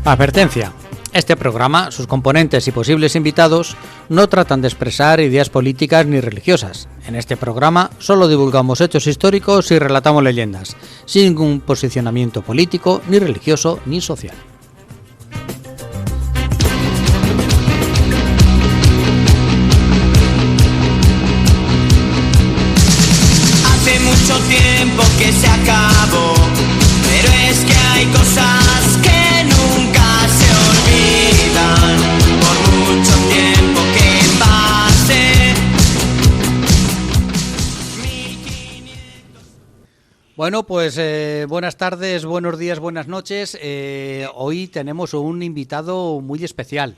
Advertencia. Este programa, sus componentes y posibles invitados no tratan de expresar ideas políticas ni religiosas. En este programa solo divulgamos hechos históricos y relatamos leyendas, sin ningún posicionamiento político, ni religioso, ni social. Hace mucho tiempo que se acabó, pero es que hay cosas que nunca se olvidan, por mucho tiempo que pase. 1500... Bueno, pues buenas tardes, buenos días, buenas noches. Hoy tenemos un invitado muy especial,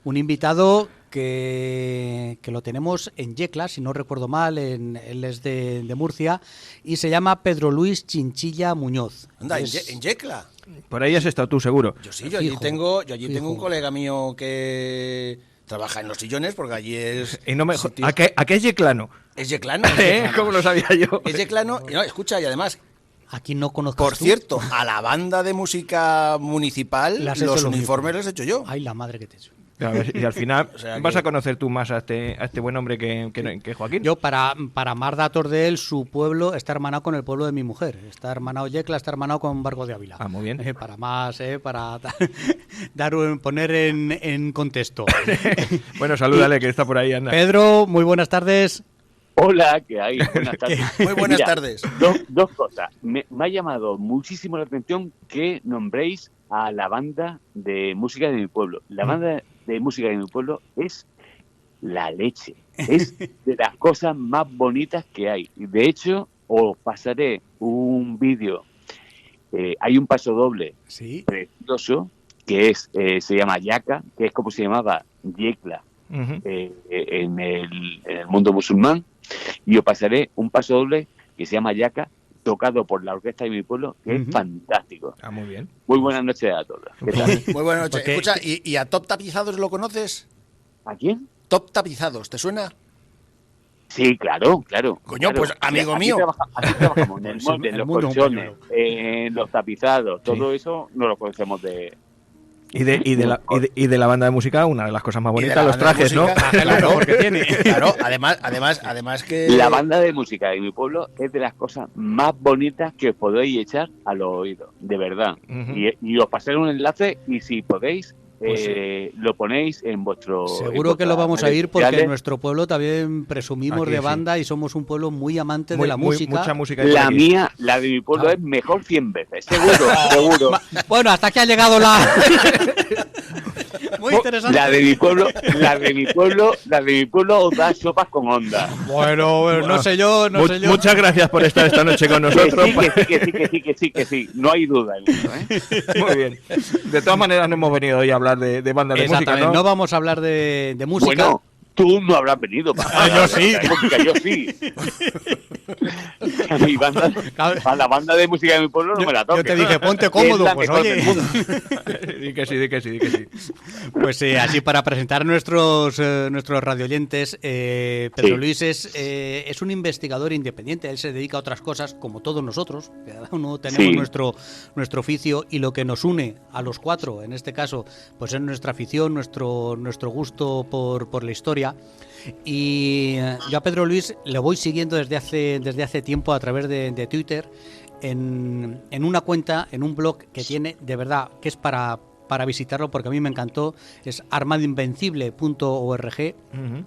un invitado que lo tenemos en Yecla, si no recuerdo mal, él es de Murcia, y se llama Pedro Luis Chinchilla Muñoz. Anda, en Yecla. Por ahí has estado tú, seguro. Yo sí, yo allí tengo un colega mío que trabaja en los sillones, porque allí es... Y no me ¿A qué es yeclano? Es yeclano. ¿Cómo lo sabía yo? Es yeclano. Y no, escucha, y además... Aquí no conozco. Por cierto, a la banda de música municipal, los uniformes los he hecho yo. Ay, la madre que te he hecho. A ver, y al final O sea vas que- a conocer tú más a este buen hombre que Joaquín. Yo, para más datos de él, su pueblo está hermanado con el pueblo de mi mujer. Está hermanado Yecla, está hermanado con Barco de Ávila. Ah, muy bien. Para más, para poner en contexto. Bueno, salúdale, que está por ahí, anda. Pedro, muy buenas tardes. Hola, ¿qué hay? Buenas tardes. Muy buenas Mira, tardes. Dos cosas. Me ha llamado muchísimo la atención que nombréis a la banda de música de mi pueblo. La banda de música de mi pueblo es la leche. Es de las cosas más bonitas que hay. Y de hecho, os pasaré un vídeo. Hay un paso doble Sí. precioso que se llama Yaca, que es como se llamaba Yecla Ujú. en el mundo musulmán, y os pasaré un paso doble que se llama Yaca, tocado por la orquesta de mi pueblo, que es fantástico. Ah, muy bien. Muy buenas noches a todos. ¿Qué tal? Muy buenas noches. Porque- Escucha, ¿y a Top Tapizados lo conoces? ¿A quién? Top Tapizados, ¿te suena? Sí, claro. Coño, claro. pues, amigo Aquí mío. aquí trabajamos en el El molde, en los mundo colchones, español. en los tapizados, todo eso no lo conocemos de... Y de la banda de música, una de las cosas más Y de bonitas, la los banda de trajes, ¿no? música, Es lo mejor que tiene. Claro, además que... La banda de música de mi pueblo es de las cosas más bonitas que os podéis echar a los oídos, de verdad. Ujú. Y os pasaré un enlace y si podéis, Pues lo ponéis en vuestro... Seguro en que lo vuestras vamos a redes ir porque en sociales. nuestro pueblo también presumimos Aquí de sí. banda y somos un pueblo muy amante de la música. Mucha música. hay por La aquí. mía, la de mi pueblo, Ah. es mejor 100 veces, seguro. Bueno, hasta que ha llegado la... Muy interesante. La de mi pueblo os da sopas con onda. Bueno, no sé yo. Muchas gracias por estar esta noche con nosotros. Que sí, no hay duda en eso, ¿eh? Muy bien. De todas maneras, no hemos venido hoy a hablar de bandas de música, Exactamente, ¿no? no vamos a hablar de música. Bueno, tú no habrás venido para Yo sí. yo sí. A mi banda, a la banda de música de mi pueblo no me la toques. Yo te dije, ponte Es cómodo, la pues mejor oye. del mundo. Di que sí. Pues así para presentar nuestros radioyentes, Pedro Sí. Luis es un investigador independiente, él se dedica a otras cosas como todos nosotros, cada uno tenemos Sí. nuestro oficio y lo que nos une a los cuatro, en este caso, pues es nuestra afición, nuestro gusto por la historia. Y yo a Pedro Luis le voy siguiendo desde hace tiempo a través de Twitter en una cuenta, en un blog que tiene, de verdad, que es para visitarlo porque a mí me encantó, es armadoinvencible.org Ujú.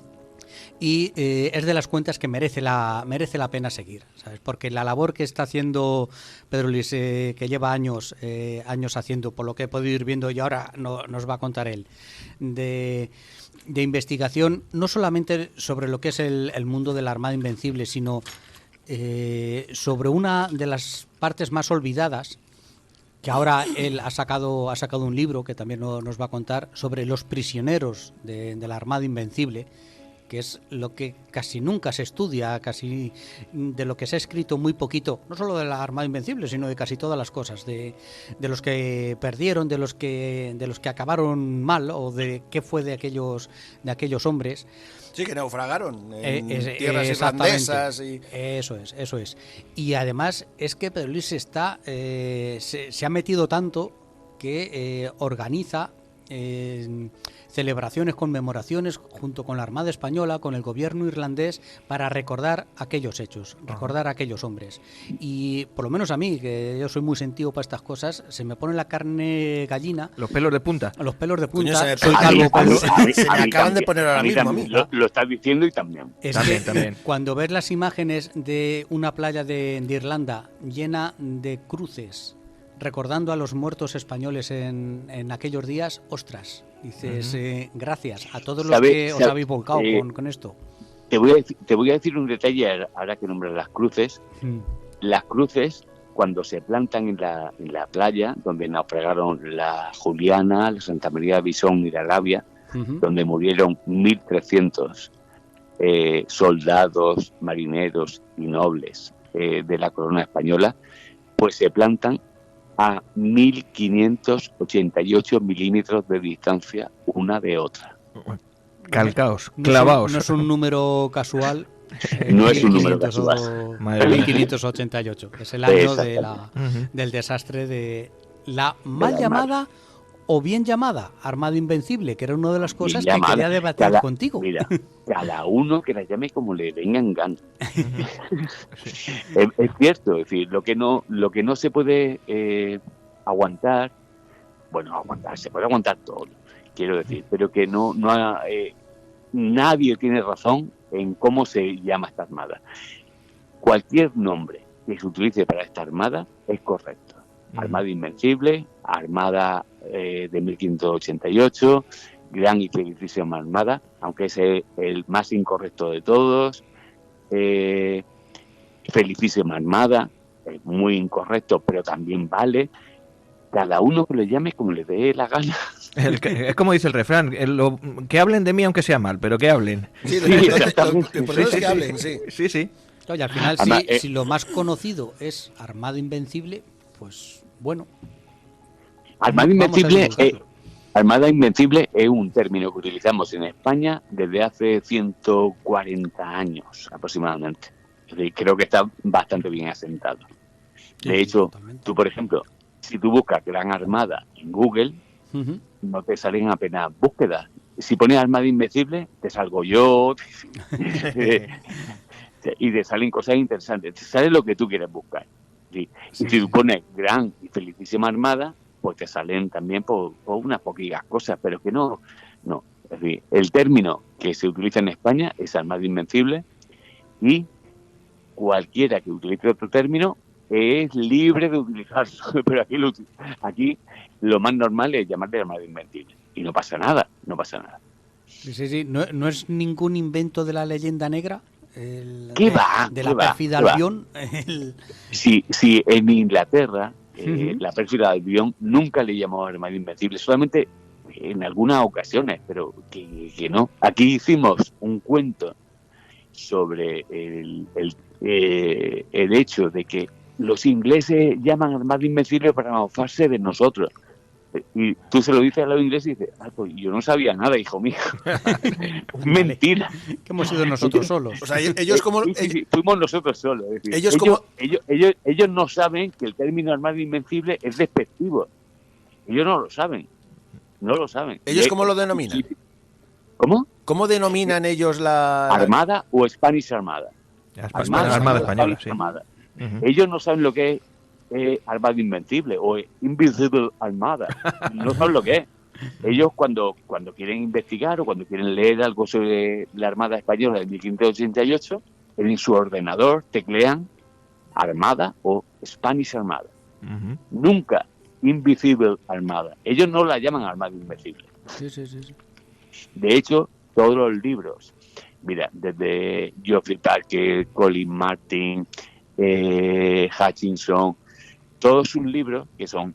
y es de las cuentas que merece la pena seguir, ¿sabes? Porque la labor que está haciendo Pedro Luis, que lleva años haciendo, por lo que he podido ir viendo y ahora nos va a contar él, de investigación, no solamente sobre lo que es el mundo de la Armada Invencible, sino sobre una de las partes más olvidadas, que ahora él ha sacado un libro que también nos va a contar sobre los prisioneros de la Armada Invencible, que es lo que casi nunca se estudia, casi de lo que se ha escrito muy poquito, no solo de la Armada Invencible, sino de casi todas las cosas, de los que perdieron, de los que acabaron mal, o de qué fue de aquellos hombres. Sí, que naufragaron en tierras Exactamente. irlandesas. Y... Eso es. Y además es que Pedro Luis se ha metido tanto que organiza celebraciones, conmemoraciones junto con la Armada Española, con el gobierno irlandés, para recordar aquellos hechos, recordar aquellos hombres. Y por lo menos a mí, que yo soy muy sentido para estas cosas, se me pone la carne gallina. Los pelos de punta. Los pelos de punta. Coño, soy calvo, pero se me acaban de poner ahora mismo a mí. Lo estás diciendo y también. es También. cuando ves las imágenes de una playa de Irlanda llena de cruces, recordando a los muertos españoles en aquellos días, ostras, dices, gracias a todos los que os habéis volcado con esto. Te voy a decir un detalle ahora que nombras las cruces. Las cruces, cuando se plantan en la playa, donde naufragaron la Juliana, la Santa María de Bisón y la Gavia, donde murieron 1.300 soldados, marineros y nobles de la corona española, pues se plantan a 1.588 milímetros de distancia una de otra. Calcaos, clavaos. No es un número casual. No es un número casual. 1588. Es el año del desastre de la mal llamada o bien llamada Armada Invencible, que era una de las cosas que quería debatir contigo. Mira, cada uno que la llame como le venga en gana. Es cierto, es decir, lo que no se puede aguantar, se puede aguantar todo, quiero decir, pero que nadie tiene razón en cómo se llama esta armada. Cualquier nombre que se utilice para esta armada es correcto. Armada Invencible, Armada de 1588, Gran y Felicísima Armada, aunque es el más incorrecto de todos. Felicísima Armada, es muy incorrecto, pero también vale. Cada uno que lo llame como le dé la gana. Es como dice el refrán, que hablen de mí aunque sea mal, pero que hablen. Sí, lo importante es que hablen, sí. Sí. Oye, al final, Además, si lo más conocido es Armada Invencible, pues bueno. Armada Invencible es un término que utilizamos en España desde hace 140 años aproximadamente. Es decir, creo que está bastante bien asentado. De hecho, tú, por ejemplo, si tú buscas Gran Armada en Google, no te salen apenas búsquedas. Si pones Armada Invencible, te salgo yo y te salen cosas interesantes. Te sale lo que tú quieres buscar. ¿Sí? Y si tú pones Gran y Felicísima Armada, pues te salen también por unas poquitas cosas, pero que no. Es decir, el término que se utiliza en España es Armada Invencible, y cualquiera que utilice otro término es libre de utilizarlo, pero aquí lo más normal es llamarle Armada Invencible y no pasa nada. Sí. No es ningún invento de la leyenda negra. ¿Qué va? De la pérfida Albión. Sí, en Inglaterra, la pérfida Albión nunca le llamó Armada Invencible, solamente en algunas ocasiones, pero que no. Aquí hicimos un cuento sobre el hecho de que los ingleses llaman Armada Invencible para mofarse de nosotros. Y tú se lo dices a los ingleses y dices, pues yo no sabía nada, hijo mío. Mentira. Que hemos sido nosotros solos. O sea, ellos como... Sí, fuimos nosotros solos. Es decir, ellos no saben que el término Armada Invencible es despectivo. Ellos no lo saben. ¿Ellos cómo lo denominan? ¿Cómo? ¿Cómo denominan ellos la... Armada o Spanish Armada? Armada española, sí. Armada. Ellos no saben lo que es Armada Invencible o Invisible Armada. No saben lo que es. Ellos cuando quieren investigar o cuando quieren leer algo sobre la Armada Española de 1588, en su ordenador teclean Armada o Spanish Armada. Nunca Invisible Armada. Ellos no la llaman Armada Invencible. Sí. De hecho, todos los libros, mira, desde Geoffrey Parker, Colin Martin, Hutchinson, todos sus libros que son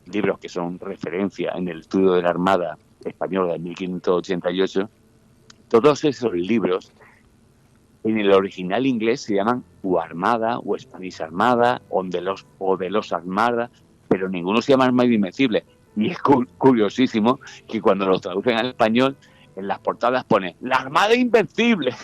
referencia en el estudio de la Armada Española de 1588, todos esos libros en el original inglés se llaman o Armada o Spanish Armada o de los Armada, pero ninguno se llama Armada Invencible. Y es curiosísimo que cuando lo traducen al español, en las portadas pone la Armada Invencible.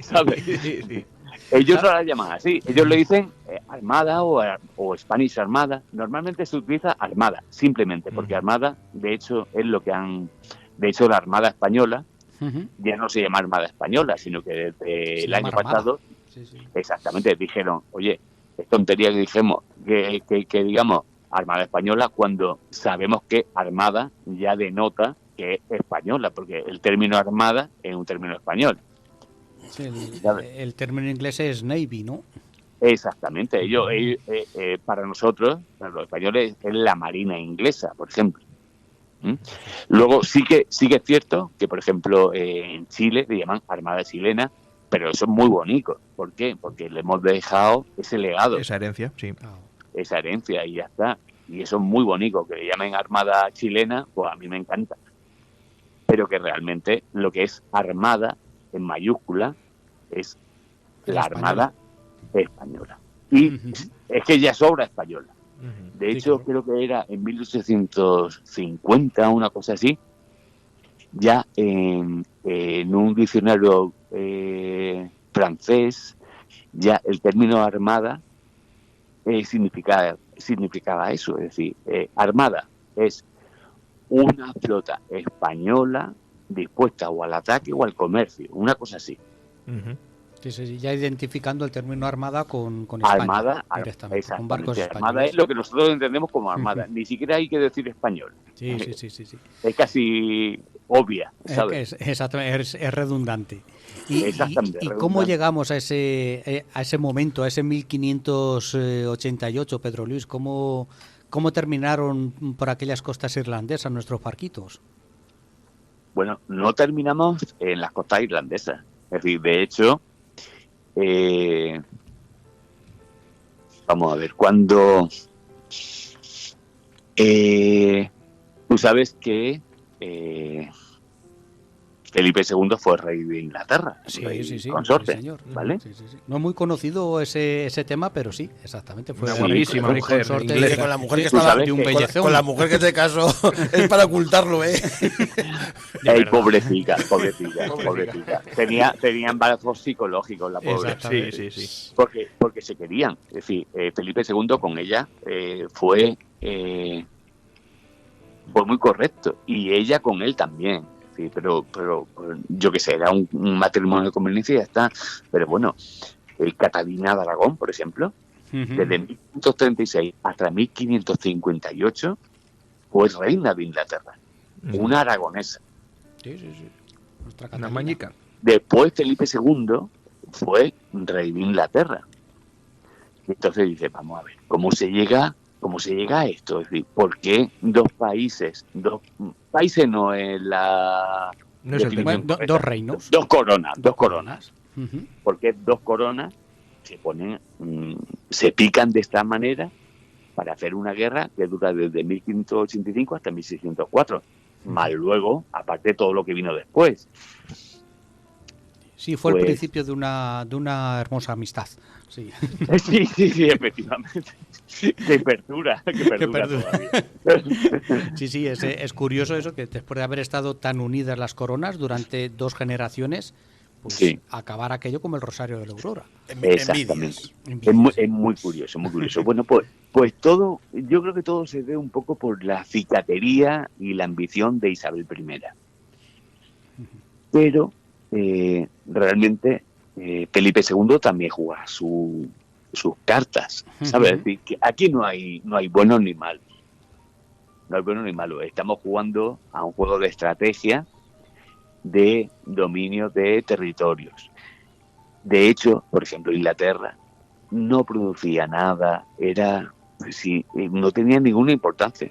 ¿Sabes? Sí. Ellos no la llaman así. Ellos le dicen Armada o Spanish Armada. Normalmente se utiliza Armada, simplemente, porque Armada, de hecho, es lo que han... De hecho, la Armada Española ya no se llama Armada Española, sino que desde el año pasado, exactamente, dijeron, oye, es tontería que dijimos, que digamos Armada Española cuando sabemos que Armada ya denota que es española, porque el término Armada es un término español. Sí, el término inglés es Navy, ¿no? Exactamente. Ellos, para nosotros, para los españoles, es la Marina inglesa, por ejemplo. Luego sí que es cierto que, por ejemplo, en Chile le llaman Armada Chilena, pero eso es muy bonito. ¿Por qué? Porque le hemos dejado ese legado. Esa herencia, sí. Esa herencia y ya está. Y eso es muy bonito. Que le llamen Armada Chilena, pues a mí me encanta. Pero que realmente lo que es Armada, en mayúscula, es la Armada Española. Y es que ya es obra española. De hecho, creo que era en 1850, una cosa así, ya en un diccionario francés, ya el término armada significaba eso. Es decir, armada es una flota española dispuesta o al ataque o al comercio, una cosa así. Sí, ya identificando el término armada con España, armada, directamente, con barcos españoles. Armada es lo que nosotros entendemos como armada, ni siquiera hay que decir español. Sí. Es casi obvia, ¿sabes? Exactamente, es redundante. Exactamente, ¿Y redundante. cómo llegamos a ese momento, a ese 1588, Pedro Luis? ¿Cómo terminaron por aquellas costas irlandesas nuestros barquitos? Bueno, no terminamos en las costas irlandesas. Es decir, de hecho, vamos a ver, cuando tú sabes que Felipe II fue rey de Inglaterra, consorte, sí, señor. ¿vale? Sí. No es muy conocido ese tema, pero sí, exactamente. Fue una guapísima mujer inglesa. Con la mujer que estaba de un bellezón. Con la mujer que se casó es para ocultarlo, ¿eh? Pobrecita. Tenía embarazos psicológicos la pobre. Sí. Porque se querían. Es decir, Felipe II con ella fue muy correcto. Y ella con él también. Sí, pero yo qué sé, era un matrimonio de conveniencia y ya está. Pero bueno, Catalina de Aragón, por ejemplo, desde 1536 hasta 1558 fue reina de Inglaterra, una aragonesa. Sí. Una mañica. Después Felipe II fue rey de Inglaterra. Entonces dice, vamos a ver, ¿cómo se llega a esto? Es decir, ¿por qué dos países no es la... No es el Bueno, dos reinos. Dos coronas. Uh-huh. ¿Por qué dos coronas se pican de esta manera para hacer una guerra que dura desde 1585 hasta 1604? Más luego, aparte de todo lo que vino después. Sí, fue el principio de una hermosa amistad. Sí, Efectivamente. Que perdura todavía. Sí, es curioso eso, que después de haber estado tan unidas las coronas durante 2 generaciones, pues acabar aquello como el Rosario de la Aurora. Exactamente. Es muy curioso, muy curioso. Bueno, pues todo, yo creo que todo se ve un poco por la cicatería y la ambición de Isabel I. Pero realmente Felipe II también juega sus cartas, ¿sabes? Es decir, que aquí no hay buenos ni malos. No hay buenos ni malos. Estamos jugando a un juego de estrategia de dominio de territorios. De hecho, por ejemplo, Inglaterra no producía nada, no tenía ninguna importancia.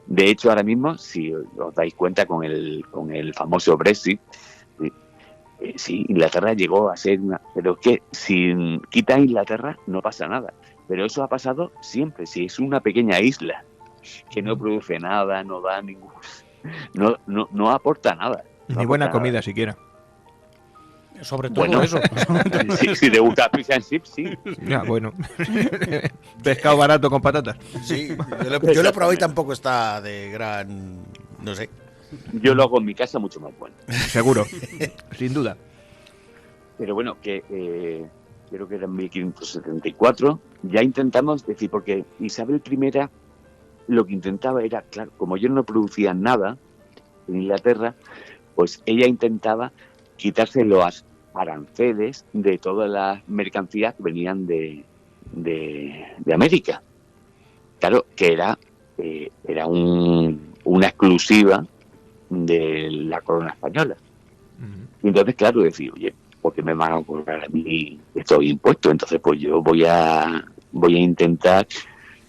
De hecho, ahora mismo, si os dais cuenta con el famoso Brexit, sí, Inglaterra llegó a ser pero es que si quitas Inglaterra no pasa nada. Pero eso ha pasado siempre. Si es una pequeña isla que no produce nada, no da ningún, no aporta nada. Ni buena comida siquiera. Sobre todo eso. Si te gusta fish and chips, sí. Ya, bueno. Pescado barato con patatas. Sí, yo lo he probado y tampoco está de gran... no sé. Yo lo hago en mi casa mucho más bueno. Seguro, sin duda. Pero bueno, que creo que era en 1574, ya intentamos decir, porque Isabel I lo que intentaba era, claro, como ellos no producían nada en Inglaterra, pues ella intentaba quitarse los aranceles de todas las mercancías que venían de América. Claro, que era una exclusiva de la corona española. Y entonces, claro, decir, oye, ¿por qué me van a cobrar a mí estos impuestos? Entonces, pues yo voy a intentar.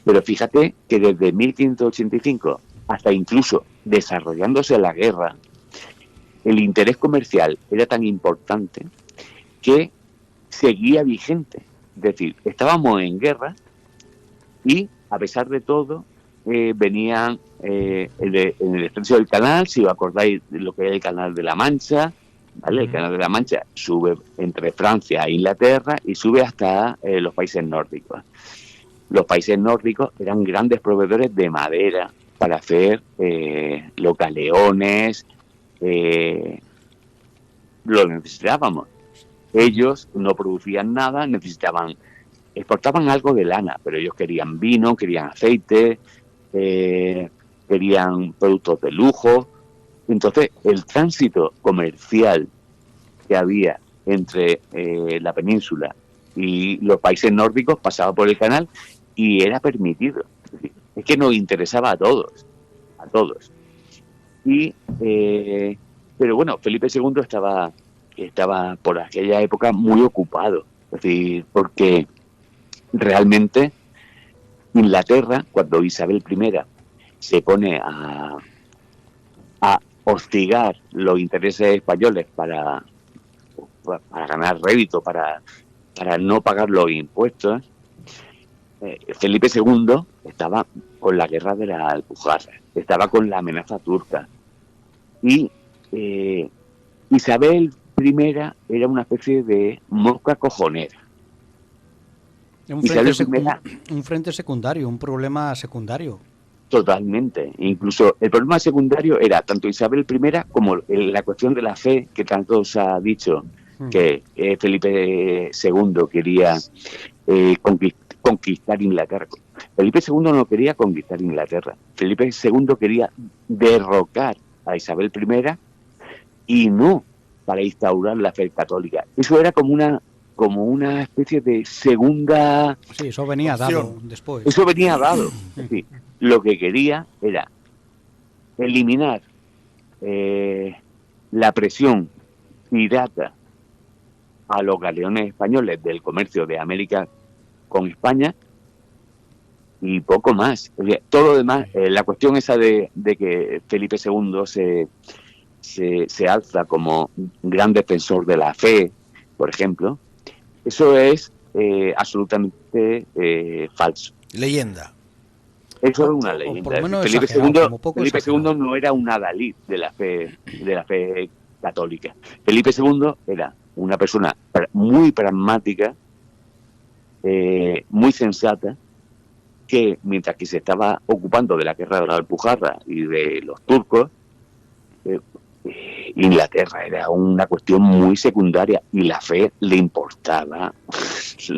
Pero fíjate que desde 1585 hasta incluso desarrollándose la guerra, el interés comercial era tan importante que seguía vigente. Es decir, estábamos en guerra y, a pesar de todo, venían en el estrecho del canal, si os acordáis de lo que es el canal de la Mancha, ¿vale? El canal de la Mancha sube entre Francia e Inglaterra y sube hasta los países nórdicos. Los países nórdicos eran grandes proveedores de madera para hacer los galeones, lo necesitábamos. Ellos no producían nada, exportaban algo de lana, pero ellos querían vino, querían aceite, querían productos de lujo. Entonces, el tránsito comercial que había entre la península y los países nórdicos pasaba por el canal y era permitido. Es que nos interesaba a todos. Y pero bueno, Felipe II estaba por aquella época muy ocupado, es decir, porque realmente Inglaterra, cuando Isabel I se pone a hostigar los intereses españoles para ganar rédito, para no pagar los impuestos, Felipe II estaba con la guerra de la Alpujarra, estaba con la amenaza turca. Y Isabel I era una especie de mosca cojonera. Un frente secundario, un problema secundario. Totalmente. Incluso el problema secundario era tanto Isabel I como la cuestión de la fe, que tanto se ha dicho que Felipe II quería conquistar Inglaterra. Felipe II no quería conquistar Inglaterra. Felipe II quería derrocar a Isabel I y no para instaurar la fe católica. Eso era como una especie de segunda... Sí, eso venía dado después. Eso venía dado. Sí. Lo que quería era eliminar la presión pirata a los galeones españoles del comercio de América con España y poco más. O sea, todo lo demás, la cuestión esa de que Felipe II se alza como gran defensor de la fe, por ejemplo, eso es absolutamente falso. Leyenda. Eso es una leyenda. Felipe II no era un adalid de la fe católica. Felipe II era una persona muy pragmática, muy sensata, que mientras que se estaba ocupando de la guerra de la Alpujarra y de los turcos, Inglaterra era una cuestión muy secundaria y la fe le importaba,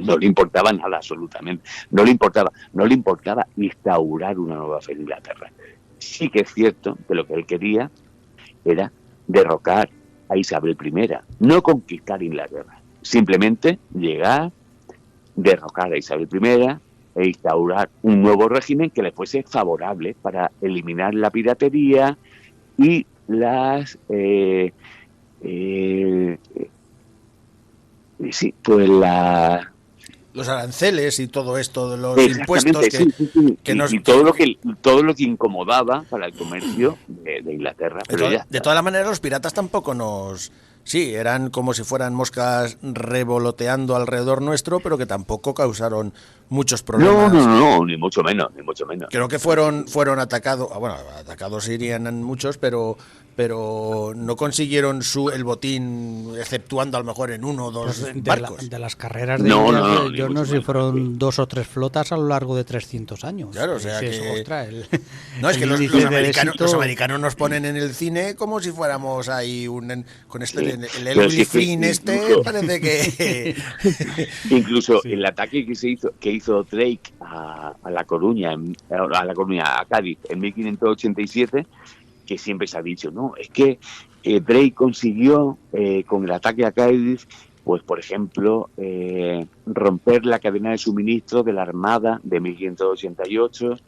no le importaba nada absolutamente, no le importaba instaurar una nueva fe en Inglaterra. Sí que es cierto que lo que él quería era derrocar a Isabel I, no conquistar Inglaterra, simplemente llegar, derrocar a Isabel I e instaurar un nuevo régimen que le fuese favorable para eliminar la piratería y los aranceles y todo esto de los impuestos y todo lo que incomodaba para el comercio de Inglaterra. De todas las maneras, los piratas tampoco eran como si fueran moscas revoloteando alrededor nuestro, pero que tampoco causaron muchos problemas. No, ni mucho menos. Creo que fueron atacados, bueno, atacados irían muchos, pero no consiguieron el botín, exceptuando a lo mejor en uno o dos barcos. De las carreras de yo no sé si fueron 2 o 3 flotas a lo largo de 300 años. Claro, o sea sí, que... ostras, no, es que los éxito... americanos nos ponen en el cine como si fuéramos ahí con el Willy Flynn incluso, parece que... Incluso el ataque que hizo Drake a La Coruña, a Cádiz, en 1587, que siempre se ha dicho, no, es que Drake consiguió con el ataque a Cádiz, pues por ejemplo, romper la cadena de suministro de la Armada de 1588,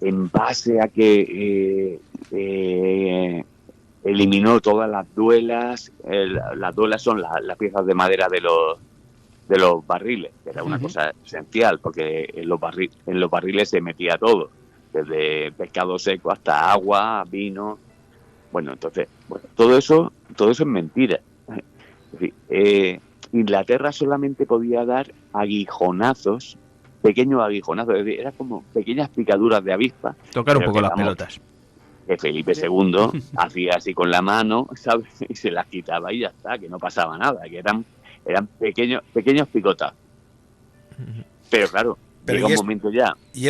en base a que eliminó todas las duelas. Las duelas son las piezas de madera de los barriles, que era una cosa esencial, porque en los barriles se metía todo, desde pescado seco hasta agua, vino. Bueno, entonces, todo eso es mentira. Es decir, Inglaterra solamente podía dar aguijonazos, pequeños aguijonazos, es decir, eran como pequeñas picaduras de avispa. Tocar un poco las pelotas. Que Felipe II hacía así con la mano, ¿sabes? Y se las quitaba y ya está, que no pasaba nada, que eran pequeños picotas. Pero claro, llega un momento ya. Y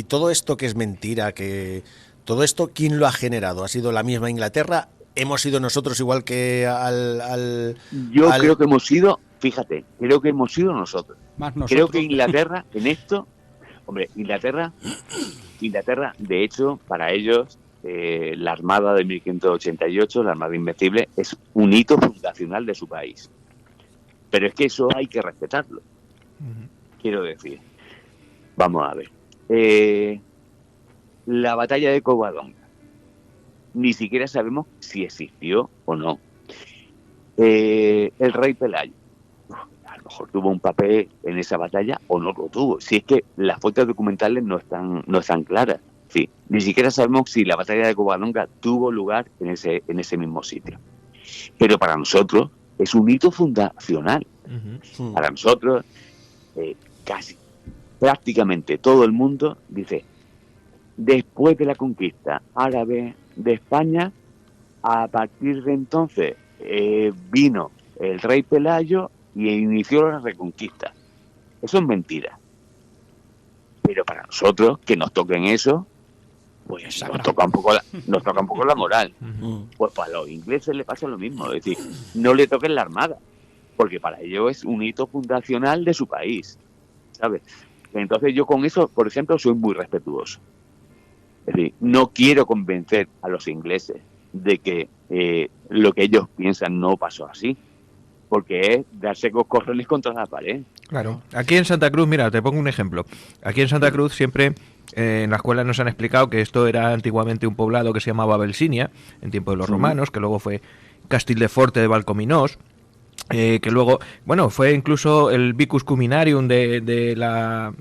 todo esto que es mentira, que todo esto, ¿quién lo ha generado? ¿Ha sido la misma Inglaterra? ¿Hemos sido nosotros igual que creo que hemos sido, fíjate, creo que hemos sido nosotros. Más nosotros. Creo que Inglaterra, en esto, hombre, Inglaterra, de hecho, para ellos, la Armada de 1588, la Armada Invencible, es un hito fundacional de su país. Pero es que eso hay que respetarlo. Quiero decir, vamos a ver. La batalla de Covadonga, ni siquiera sabemos si existió o no. El rey Pelayo, a lo mejor tuvo un papel en esa batalla o no lo tuvo. Si es que las fuentes documentales no están claras. Sí, ni siquiera sabemos si la batalla de Covadonga tuvo lugar en ese mismo sitio. Pero para nosotros es un hito fundacional. Para nosotros, casi prácticamente todo el mundo dice, después de la conquista árabe de España, a partir de entonces vino el rey Pelayo y inició la reconquista. Eso es mentira. Pero para nosotros, que nos toquen eso, pues nos toca un poco la moral. Pues para los ingleses les pasa lo mismo, es decir, no le toquen la armada, porque para ellos es un hito fundacional de su país, ¿sabes? Entonces yo con eso, por ejemplo, soy muy respetuoso. Es decir, no quiero convencer a los ingleses de que lo que ellos piensan no pasó así, porque es darse coscorrones contra la pared. Claro. Aquí en Santa Cruz, mira, te pongo un ejemplo. Aquí en Santa Cruz siempre en la escuela nos han explicado que esto era antiguamente un poblado que se llamaba Belsinia, en tiempo de los romanos, que luego fue Castildeforte de Valcominós, que luego, bueno, fue incluso el Vicus Cuminarium de la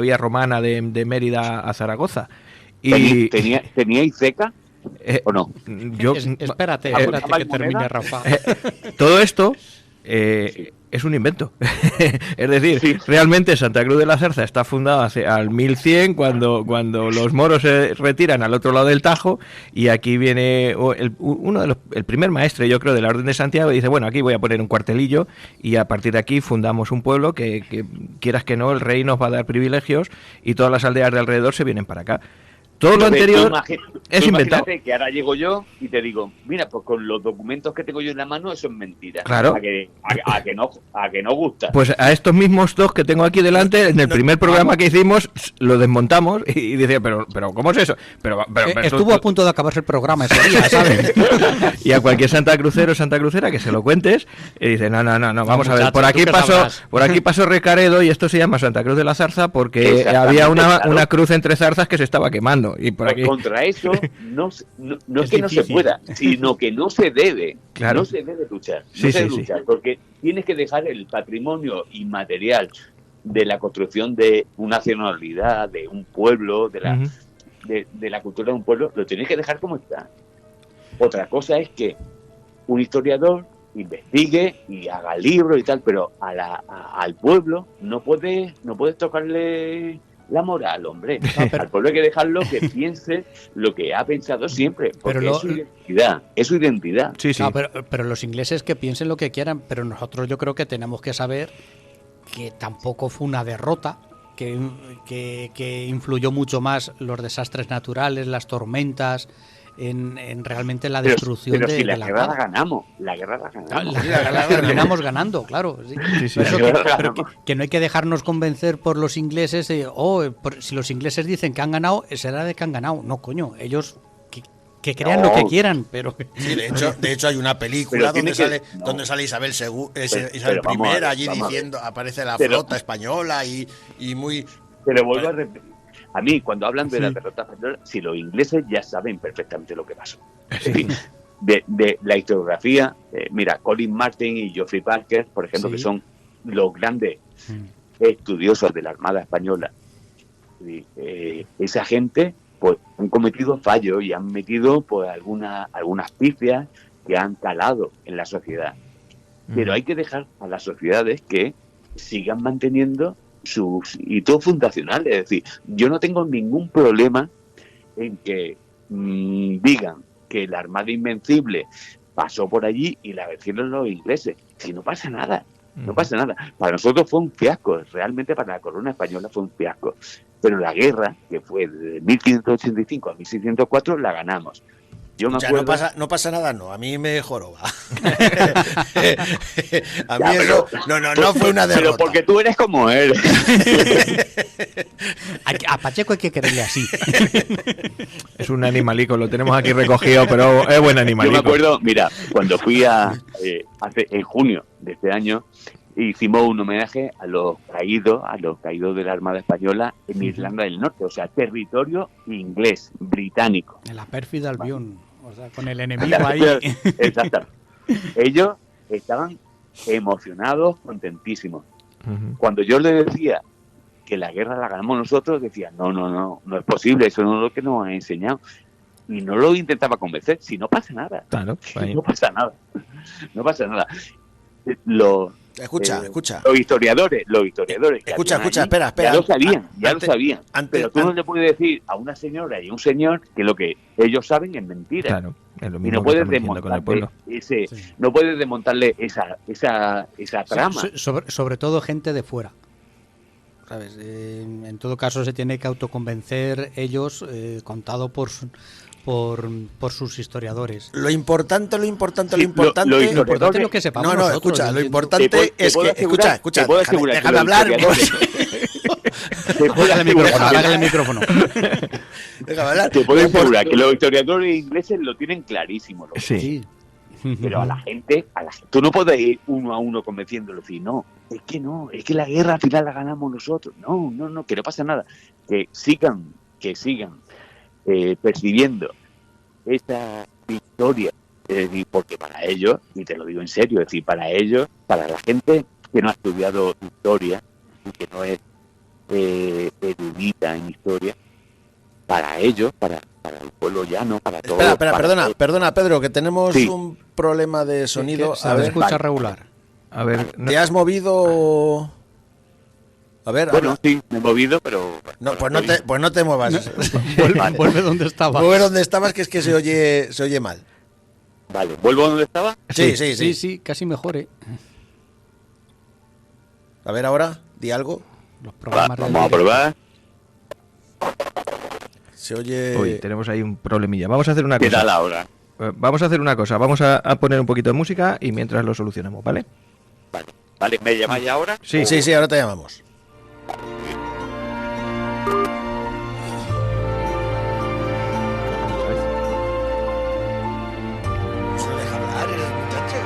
vía romana de Mérida a Zaragoza. Y ¿Teníais ceca o no? Espérate que termine, Rafa. Todo esto es un invento. Es decir, realmente Santa Cruz de la Zarza está fundada al 1100, cuando los moros se retiran al otro lado del Tajo, y aquí viene el primer maestre, yo creo, de la Orden de Santiago, y dice, bueno, aquí voy a poner un cuartelillo, y a partir de aquí fundamos un pueblo que quieras que no, el rey nos va a dar privilegios, y todas las aldeas de alrededor se vienen para acá. Todo lo anterior es inventado. Imagínate que ahora llego yo y te digo, mira, pues con los documentos que tengo yo en la mano, eso es mentira. Claro. A que no gusta. Pues a estos mismos dos que tengo aquí delante, en el primer programa que hicimos, lo desmontamos y decía, pero ¿cómo es eso? Pero estuvo a punto de acabarse el programa ese día, ¿sabes? Y a cualquier santacrucero o santacrucera que se lo cuentes, y dice, no, vamos a ver, por aquí pasó Recaredo y esto se llama Santa Cruz de la Zarza porque había una cruz entre zarzas que se estaba quemando. Y por aquí... Contra eso no es que no se pueda, sino que no se debe. Claro. No se debe luchar. Porque tienes que dejar el patrimonio inmaterial de la construcción de una nacionalidad, de un pueblo, de la cultura de un pueblo, lo tienes que dejar como está. Otra cosa es que un historiador investigue y haga libros y tal, pero al pueblo no puedes tocarle la moral, hombre. Al pueblo hay que dejarlo que piense lo que ha pensado siempre, porque Pero es su identidad. Sí, sí. No, pero los ingleses que piensen lo que quieran, pero nosotros yo creo que tenemos que saber que tampoco fue una derrota, que influyó mucho más los desastres naturales, las tormentas, en realmente la destrucción pero si de la la guerra la Armada. ganamos, la guerra la ganamos. La terminamos ganando, claro. Sí. Sí, sí. Por eso La pero ganamos. que no hay que dejarnos convencer por los ingleses si los ingleses dicen que han ganado, será de que han ganado. No, coño, ellos que crean lo que quieran, pero... Sí, de hecho hay una película Pero donde sale Isabel Isabel pero vamos I a ver, allí vamos a ver. diciendo, aparece la Pero- flota española y muy... Pero vuelvo a repetir. A mí, cuando hablan de la derrota española, si los ingleses ya saben perfectamente lo que pasó. Es decir, de la historiografía, mira, Colin Martin y Geoffrey Parker, por ejemplo, Sí. que son los grandes estudiosos de la Armada Española, y, esa gente pues han cometido fallos y han metido pues algunas pifias que han calado en la sociedad. Pero hay que dejar a las sociedades que sigan manteniendo sus hitos fundacionales. Es decir, yo no tengo ningún problema en que digan que la Armada Invencible pasó por allí y la vencieron los ingleses. Si no pasa nada, no pasa nada. Para nosotros fue un fiasco, realmente para la corona española fue un fiasco. Pero la guerra, que fue de 1585 a 1604, la ganamos. Yo me O sea, acuerdo... no pasa nada, no, a mí me joroba. A mí Ya, eso no fue una derrota. Pero porque tú eres como él. A Pacheco hay que quererle así. Es un animalico, lo tenemos aquí recogido, pero es buen Yo animalico. me acuerdo, mira, cuando fui en junio de este año, hicimos un homenaje a los caídos de la Armada Española en Irlanda del Norte, o sea, territorio inglés, británico. En la pérfida Albión, o sea, con el enemigo ahí. Exacto. Ellos estaban emocionados, contentísimos. Cuando yo les decía que la guerra la ganamos nosotros, decían, no es posible, eso no es lo que nos han enseñado. Y no lo intentaba convencer, si no pasa nada. Claro, ahí. No pasa nada. No pasa nada. Escucha. Los historiadores que Escucha, habían allí, espera. ya lo sabían, Antes- lo sabían. antes- Pero tú no le puedes decir a una señora y a un señor que lo que ellos saben es mentira. Claro, es lo Y mismo no que puedes estamos diciendo con el pueblo. no puedes desmontarle esa trama. Sobre todo gente de fuera. ¿Sabes? En todo caso se tiene que autoconvencer ellos, contado por sus historiadores. Lo importante. Lo Lo importante es lo que sepamos No, nosotros, escucha, yo lo entiendo. importante es que... Escucha, te puedo asegurar que déjame los hablar. historiadores- te puedo Apaga el asegurar- micrófono. Déjame hablar. te puedo Lo import- asegurar que los historiadores ingleses lo tienen clarísimo. Sí. Sí. Pero a la gente, tú no puedes ir uno a uno convenciéndolo, decir, no, es que la guerra al final la ganamos nosotros. No, que no pasa nada. Que sigan percibiendo esta victoria. Es decir, porque para ellos, y te lo digo en serio, es decir, para ellos, para la gente que no ha estudiado historia y que no es erudita en historia, para ellos, para el pueblo llano, para todos. Espera, perdona, Pedro, que tenemos Sí. un problema de sonido. Se A ver, escucha vale. regular. A ver, no- ¿te has movido? A ver, Bueno, habla. sí, me he movido, pero... No, pues no te muevas. Vuelve donde estaba. Vuelve donde estabas, que es que se oye mal. Vale, ¿vuelvo a donde estaba? Sí, casi mejor, ¿eh? A ver ahora, di algo. Los programas Vamos a de- probar. Se oye... Uy, tenemos ahí un problemilla. Vamos a hacer una ¿Qué cosa. tal ahora? Vamos a hacer una cosa. Vamos a poner un poquito de música y mientras lo solucionamos, ¿vale? Vale, ¿me llamáis ahora? Sí. Sí, ahora te llamamos. No se deja hablar el muchacho.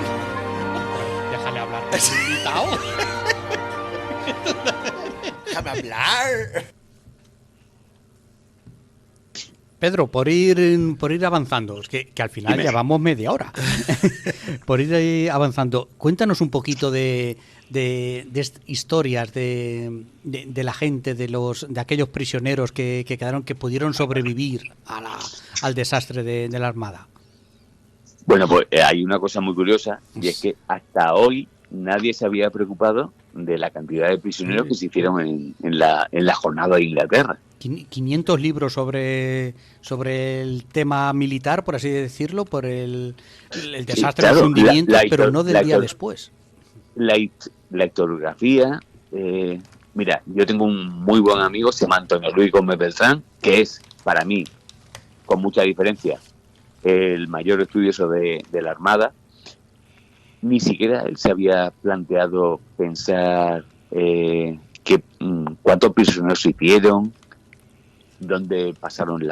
Déjale hablar. ¿Es invitado? Déjame hablar. Pedro, por ir avanzando, es que al final Dime. llevamos media hora. Por ir ahí avanzando, cuéntanos un poquito de historias de la gente, de aquellos prisioneros que quedaron, que pudieron sobrevivir al desastre de la Armada. Bueno, pues hay una cosa muy curiosa, y es que hasta hoy nadie se había preocupado de la cantidad de prisioneros que se hicieron en la jornada de Inglaterra. 500 libros sobre el tema militar, por así decirlo, por el desastre, claro, los hundimientos, pero no del día la después. La historiografía, mira, yo tengo un muy buen amigo, se llama Antonio Luis Gómez Beltrán, que es, para mí, con mucha diferencia, el mayor estudioso de la Armada. Ni siquiera él se había planteado pensar cuántos prisioneros se hicieron, dónde pasaron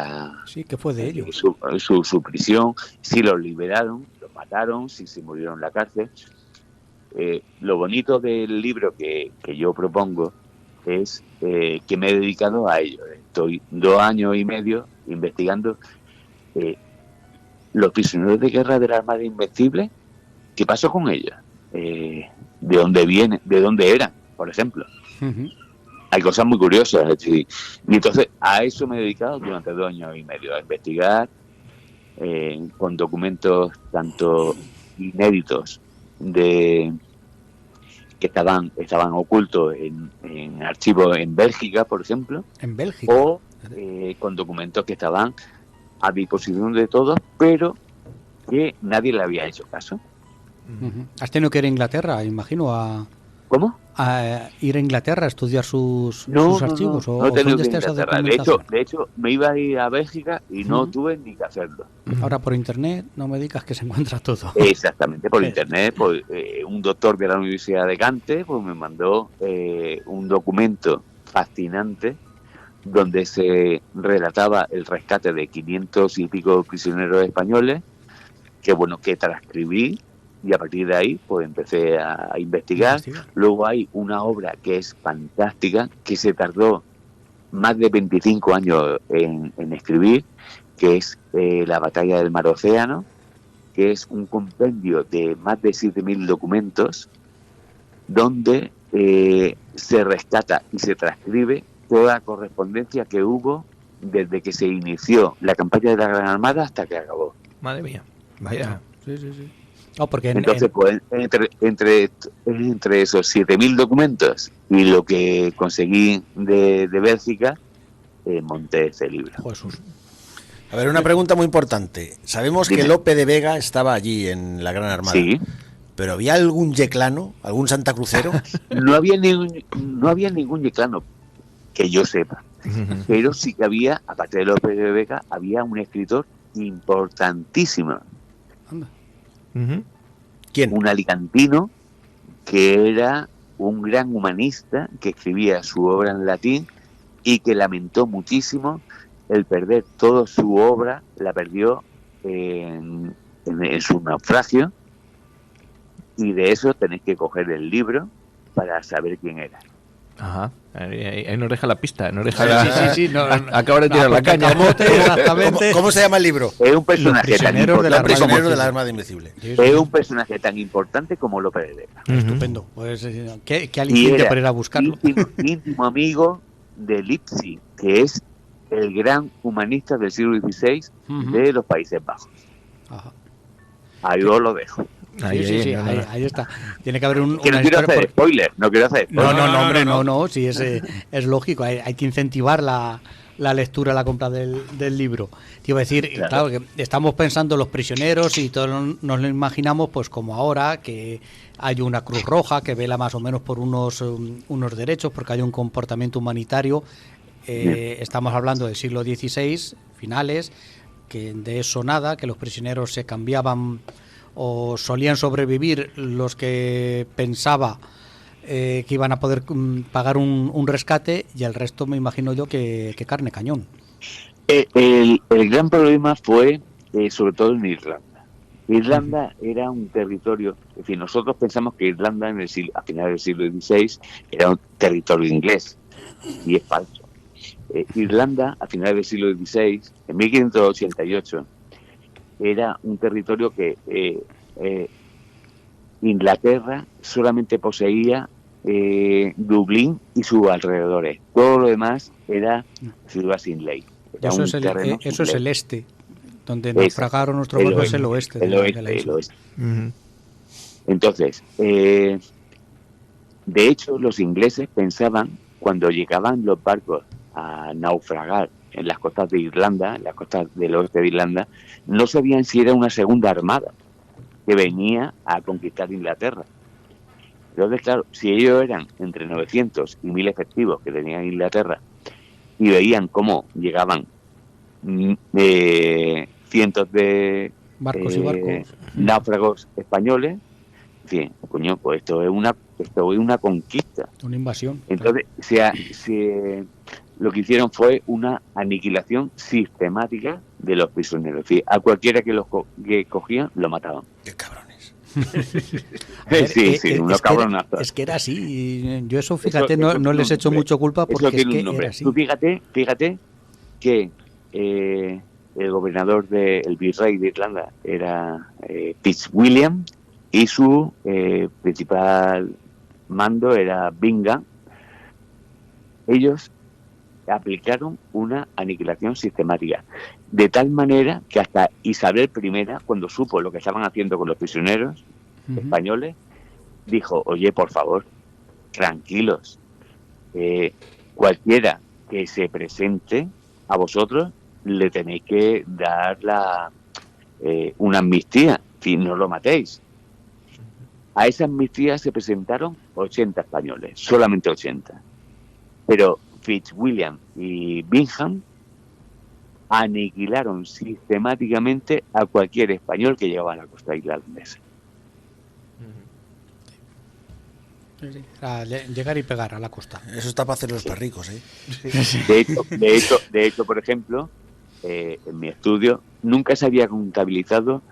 Sí, ¿qué fue de ellos? su prisión, si los liberaron, los mataron, si se murieron en la cárcel. Lo bonito del libro que yo propongo es que me he dedicado a ello. Estoy 2 años y medio investigando los prisioneros de guerra de la Armada Invencible. ¿Qué pasó con ellos? ¿De dónde vienen? ¿De dónde eran? Por ejemplo. Uh-huh. Hay cosas muy curiosas. Y entonces a eso me he dedicado durante 2 años y medio, a investigar con documentos tanto inéditos que estaban ocultos en archivos en Bélgica, por ejemplo. En Bélgica. O con documentos que estaban a disposición de todos, pero que nadie le había hecho caso. Uh-huh. ¿Has tenido que ir a Inglaterra, imagino, ¿Cómo? a ir a Inglaterra a estudiar sus archivos? No he tenido ¿dónde que ir a está esa Inglaterra. documentación? De hecho, me iba a ir a Bélgica y no tuve ni que hacerlo. Ahora por internet no me digas que se encuentra todo. Exactamente, por internet. Pues, un doctor de la Universidad de Gante pues me mandó un documento fascinante donde se relataba el rescate de 500 y pico prisioneros españoles, que transcribí, y a partir de ahí pues empecé a investigar. Luego hay una obra que es fantástica, que se tardó más de 25 años en escribir, que es La batalla del Mar Océano, que es un compendio de más de 7.000 documentos donde se rescata y se transcribe toda la correspondencia que hubo desde que se inició la campaña de la Gran Armada hasta que acabó. Madre mía, vaya. Sí. Porque entonces, pues, entre esos 7.000 documentos y lo que conseguí de Bélgica, monté ese libro. Jesús. A ver, una pregunta muy importante. Sabemos que Lope de Vega estaba allí en la Gran Armada. Sí. ¿Pero había algún yeclano, algún santacrucero? No había ningún yeclano que yo sepa. Pero sí que había, aparte de Lope de Vega, había un escritor importantísimo. Anda. ¿Quién? Un alicantino que era un gran humanista que escribía su obra en latín y que lamentó muchísimo el perder toda su obra, la perdió en su naufragio, y de eso tenéis que coger el libro para saber quién era. Ajá, ahí nos deja la pista, nos deja Sí. acaba de tirar la caña. Exactamente. ¿Cómo se llama el libro? Es un personaje tan Los prisioneros importante, de la Armada Invencible. es un personaje tan importante como Lope de Vega. Estupendo. Pues qué aliciente para ir a buscarlo. Íntimo amigo de Lipsi, que es el gran humanista del siglo XVI de los Países Bajos. Ajá. Ahí os lo dejo. Ahí está. Tiene que haber Que no quiero hacer spoiler, no quiero hacer spoiler. No, sí, es lógico. Hay que incentivar la lectura, la compra del libro. Te iba a decir, claro, que estamos pensando en los prisioneros y todos nos lo imaginamos pues como ahora, que hay una Cruz Roja que vela más o menos por unos derechos, porque hay un comportamiento humanitario. Estamos hablando del siglo XVI, finales, que de eso nada, que los prisioneros se cambiaban o solían sobrevivir los que pensaba que iban a poder pagar un rescate, y el resto me imagino yo que carne cañón. El gran problema fue sobre todo en Irlanda. Irlanda era un territorio, en fin, nosotros pensamos que Irlanda a finales del siglo XVI era un territorio inglés, y es falso. Irlanda a finales del siglo XVI, en 1588, era un territorio que Inglaterra solamente poseía Dublín y sus alrededores. Todo lo demás era ciudad sin ley. Era Eso es el este. Donde naufragaron nuestros barcos es el oeste de la isla. Entonces, de hecho, los ingleses pensaban, cuando llegaban los barcos a naufragar en las costas de Irlanda, en las costas del oeste de Irlanda, no sabían si era una segunda armada que venía a conquistar Inglaterra. Entonces, claro, si ellos eran entre 900 y 1000 efectivos que tenían Inglaterra y veían cómo llegaban cientos de barcos y barcos, náufragos españoles, decían, coño, pues esto es una conquista, una invasión. Entonces, lo que hicieron fue una aniquilación sistemática de los prisioneros. Es decir, a cualquiera que que cogían, lo mataban. ¡Qué cabrones! Sí, unos cabronazos. Es que era así. Yo eso, fíjate, no les echo mucho culpa porque es que era así. Tú fíjate que el gobernador el virrey de Irlanda era Fitzwilliam y su principal mando era Bingham. Ellos aplicaron una aniquilación sistemática, de tal manera que hasta Isabel I, cuando supo lo que estaban haciendo con los prisioneros españoles, dijo, oye, por favor, tranquilos, cualquiera que se presente a vosotros le tenéis que dar una amnistía, si no lo matéis. A esa amnistía se presentaron 80 españoles, solamente 80. Pero Fitzwilliam y Bingham aniquilaron sistemáticamente a cualquier español que llegaba a la costa irlandesa. Llegar y pegar a la costa. Eso está para hacer los perricos, ¿eh? De hecho, por ejemplo, en mi estudio nunca se había contabilizado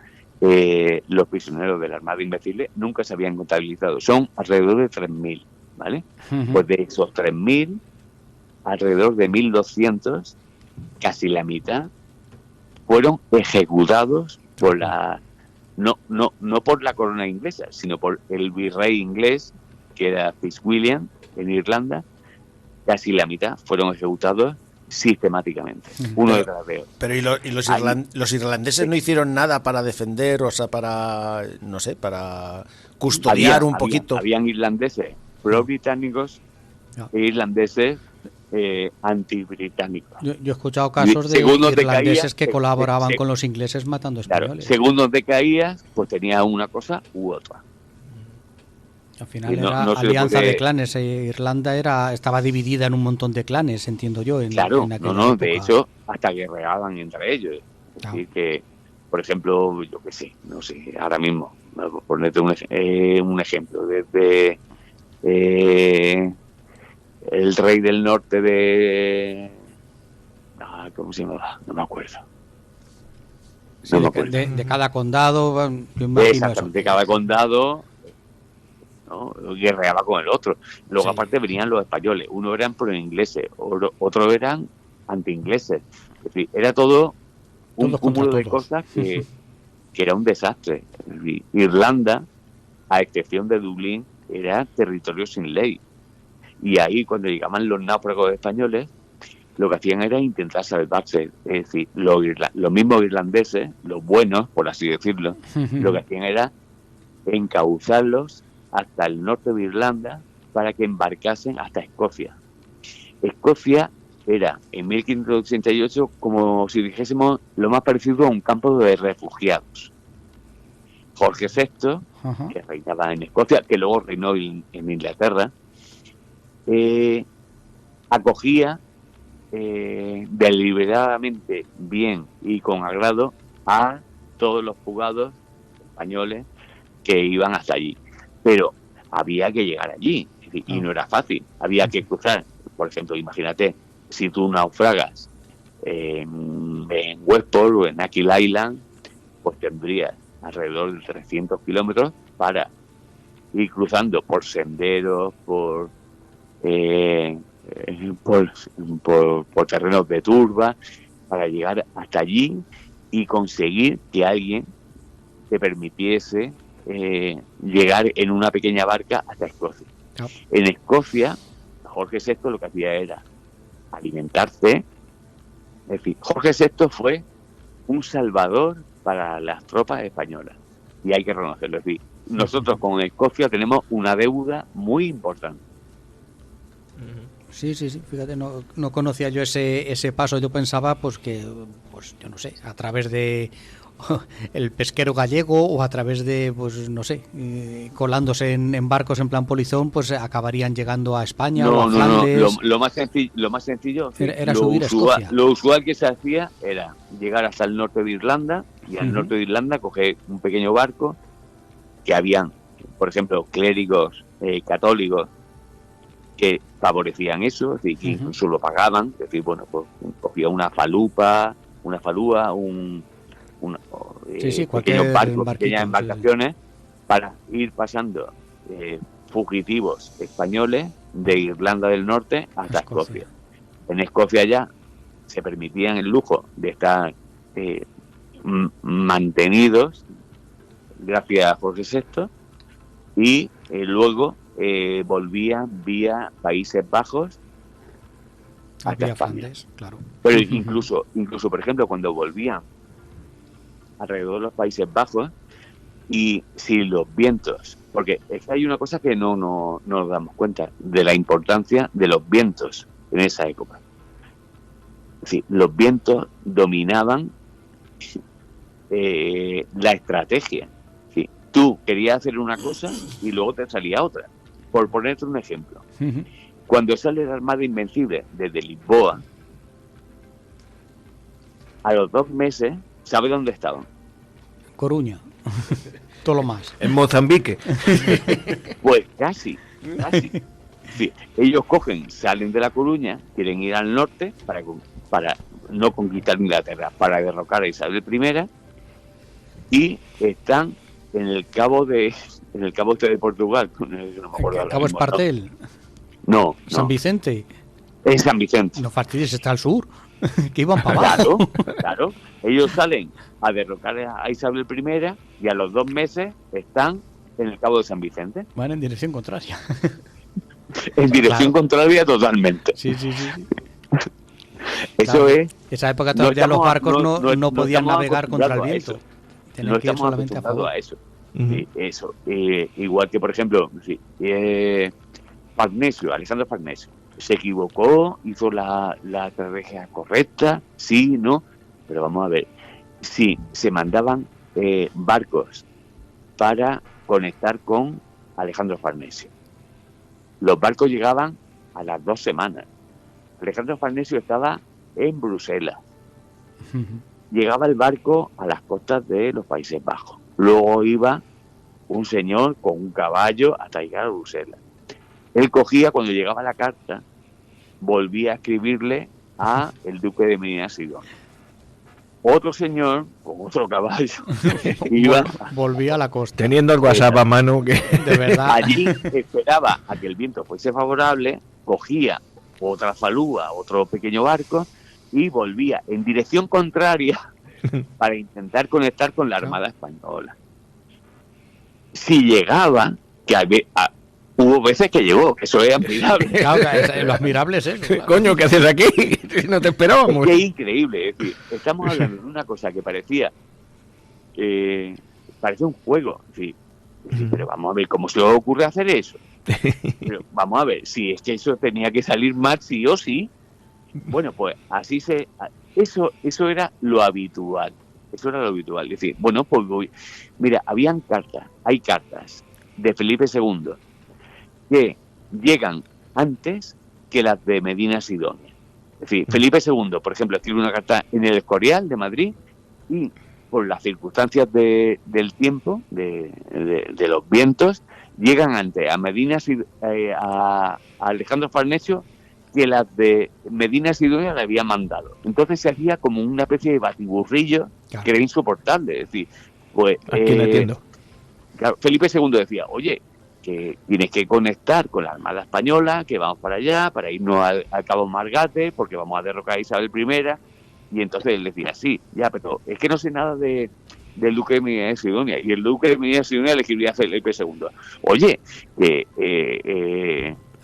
los prisioneros de la Armada Invencible, nunca se habían contabilizado. Son alrededor de 3.000, ¿vale? Pues de esos 3.000, alrededor de 1.200, casi la mitad, fueron ejecutados por no por la corona inglesa, sino por el virrey inglés, que era Fitzwilliam, en Irlanda. Casi la mitad fueron ejecutados sistemáticamente, uno detrás de otro. Pero los irlandeses no hicieron nada para defender, o sea, para, no sé, para custodiar un poquito. Habían irlandeses pro-británicos e irlandeses anti-británicos. Yo he escuchado casos de irlandeses que colaboraban con los ingleses matando españoles. Claro, según donde caías, pues tenía una cosa u otra. Al final era alianza de clanes. Irlanda estaba dividida en un montón de clanes, entiendo yo. Claro, de hecho, hasta guerreaban entre ellos. Es decir, que, por ejemplo, yo qué sé, no sé, ahora mismo, por ponerte un ejemplo, desde el rey del norte de... ¿cómo se llamaba? No me acuerdo. Sí, de cada condado... Exactamente, de cada condado... ¿no? Guerreaba con el otro. Luego aparte venían los españoles, uno eran pro-ingleses, otros eran anti-ingleses. Es decir, era todo un cúmulo de cosas que era un desastre. Es decir, Irlanda, a excepción de Dublín, era territorio sin ley. Y ahí, cuando llegaban los náufragos españoles, lo que hacían era intentar salvarse. Es decir, los mismos irlandeses, los buenos, por así decirlo, lo que hacían era encauzarlos hasta el norte de Irlanda para que embarcasen hasta Escocia. Escocia era, en 1588, como si dijésemos, lo más parecido a un campo de refugiados. Jorge VI, que reinaba en Escocia, que luego reinó en Inglaterra, acogía deliberadamente, bien y con agrado, a todos los fugados españoles que iban hasta allí. Pero había que llegar allí, y no era fácil. Había que cruzar, por ejemplo, imagínate, si tú naufragas en Westport o en Achill Island, pues tendrías alrededor de 300 kilómetros para ir cruzando por senderos, por terrenos de turba, para llegar hasta allí y conseguir que alguien te permitiese llegar en una pequeña barca hasta Escocia. En Escocia, Jorge VI lo que hacía era alimentarse. Es decir, Jorge VI fue un salvador para las tropas españolas. Y hay que reconocerlo. Es decir, nosotros con Escocia tenemos una deuda muy importante. Sí, fíjate, no conocía yo ese paso. Yo pensaba pues que, pues yo no sé, a través de el pesquero gallego o a través de, pues no sé, colándose en barcos en plan polizón, pues acabarían llegando a España o a Flandes. No. Lo más sencillo era subir a Escocia. Lo usual que se hacía era llegar hasta el norte de Irlanda y al norte de Irlanda coger un pequeño barco que habían, por ejemplo, clérigos católicos que favorecían eso, es decir, que incluso lo pagaban, es decir, bueno, pues cogía una falúa, pequeños barcos, pequeñas embarcaciones, para ir pasando fugitivos españoles de Irlanda del Norte hasta Escocia. En Escocia ya se permitían el lujo de estar mantenidos gracias a Jorge VI y luego volvían vía Países Bajos hasta España. Flandes, claro. Pero incluso, por ejemplo, cuando volvían alrededor de los Países Bajos, y si los vientos, porque es que hay una cosa que no nos damos cuenta de la importancia de los vientos en esa época. Es decir, los vientos dominaban la estrategia. Es decir, tú querías hacer una cosa y luego te salía otra. Por ponerte un ejemplo, cuando sale la Armada Invencible desde Lisboa, a los 2 meses, ¿sabe dónde estaban? Coruña. Todo lo más. En Mozambique. Pues casi. Sí, ellos salen de La Coruña, quieren ir al norte para no conquistar Inglaterra, para derrocar a Isabel I, y están en el cabo de Portugal. No me acuerdo ¿El cabo Espartel? No. ¿San Vicente? Es San Vicente. No fastidies, está al sur. Que iban para abajo. Claro. Ellos salen a derrocar a Isabel I y a los 2 meses están en el cabo de San Vicente. Van en dirección contraria. En dirección contraria totalmente. Sí. Eso claro. es. Esa época todavía los barcos no podían navegar contra el viento. No estamos acostumbrados a eso. Eso. Igual que, por ejemplo, Alejandro Farnesio, se equivocó, hizo la estrategia correcta, sí, no, pero vamos a ver, sí, se mandaban barcos para conectar con Alejandro Farnesio. Los barcos llegaban a las 2 semanas. Alejandro Farnesio estaba en Bruselas. Llegaba el barco a las costas de los Países Bajos. Luego iba un señor con un caballo hasta llegar a Bruselas. Él cogía, cuando llegaba la carta, volvía a escribirle a el duque de Medina Sidonia. Otro señor, con otro caballo, volvía a la costa. Teniendo el WhatsApp a mano, que de verdad. Allí esperaba a que el viento fuese favorable, cogía otra falúa, otro pequeño barco, y volvía en dirección contraria para intentar conectar con la Armada Española. Si llegaba, hubo veces que llegó, eso es admirable. Claro, lo admirable es eso. Claro. Coño, ¿qué haces aquí? No te esperábamos. Es que es increíble, es decir, estamos hablando de una cosa que parecía un juego, es decir, pero vamos a ver cómo se le ocurre hacer eso. Pero vamos a ver, si es que eso tenía que salir mal sí o sí. Bueno, pues eso era lo habitual. Eso era lo habitual. Es decir, bueno, pues mira, hay cartas de Felipe II que llegan antes que las de Medina Sidonia. Es decir, Felipe II, por ejemplo, escribe una carta en el Escorial de Madrid y por las circunstancias del tiempo, de los vientos, llegan antes a Alejandro Farnesio que las de Medina Sidonia le habían mandado. Entonces se hacía como una especie de batiburrillo, claro, que era insoportable. Es decir, pues aquí lo entiendo. Claro, Felipe II decía, oye, que tienes que conectar con la Armada Española, que vamos para allá, para irnos al Cabo Margate, porque vamos a derrocar a Isabel I. Y entonces él decía, sí, ya, pero es que no sé nada del duque de Medina Sidonia. Y el duque de Medina Sidonia le escribía a Felipe II, oye,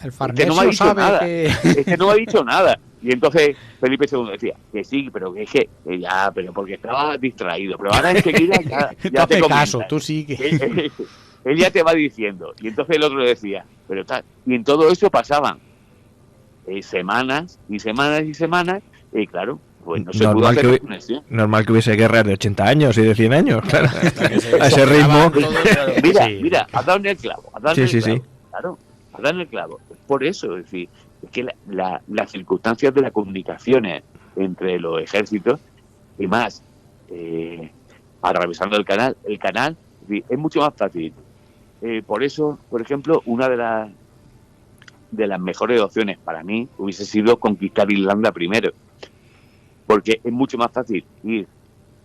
El Este Farnesio no me ha dicho sabe nada. que... Este no me ha dicho nada. Y entonces Felipe II decía que sí, pero que es que ya, pero porque estaba distraído. Pero ahora enseguida ya Tú te hazme comenta. caso, tú sigue. Él ya te va diciendo. Y entonces el otro le decía, pero tal. Y en todo eso pasaban semanas y semanas y semanas. Y claro, pues no se pudo hacer la conexión. Normal que hubiese guerras de 80 años y de 100 años, claro. A ese superaban ritmo. todo, claro. Mira, has dado en el clavo. Sí. Claro, has dado en el clavo. Por eso, es decir, es que las circunstancias de las comunicaciones entre los ejércitos y más atravesando el canal, es decir, es mucho más fácil. Por eso, por ejemplo, una de las mejores opciones para mí hubiese sido conquistar Irlanda primero, porque es mucho más fácil ir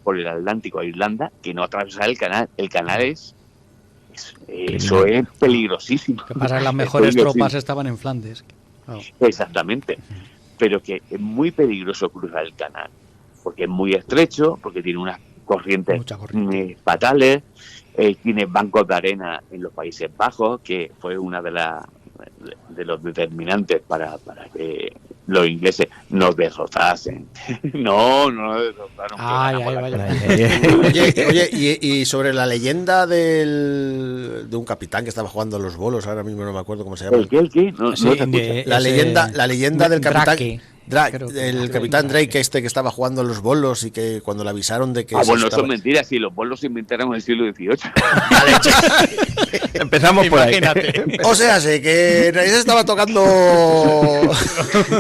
por el Atlántico a Irlanda que no atravesar el canal. El canal eso es peligrosísimo. Lo que pasa es que las mejores tropas estaban en Flandes. Claro. Exactamente, pero que es muy peligroso cruzar el canal, porque es muy estrecho, porque tiene unas corrientes fatales, tiene bancos de arena en los Países Bajos, que fue una de los determinantes para que los ingleses nos derrotasen. No nos derrotaron. Oye, y sobre la leyenda de un capitán que estaba jugando a los bolos, ahora mismo no me acuerdo cómo se llama. ¿El qué? No, Sí, no te escucho. La leyenda del capitán Drake. el capitán Drake que estaba jugando a los bolos y que cuando le avisaron de que bueno, eso es mentira, sí, los bolos se inventaron en el siglo XVIII. Empezamos por ahí. O sea, sé que se estaba tocando.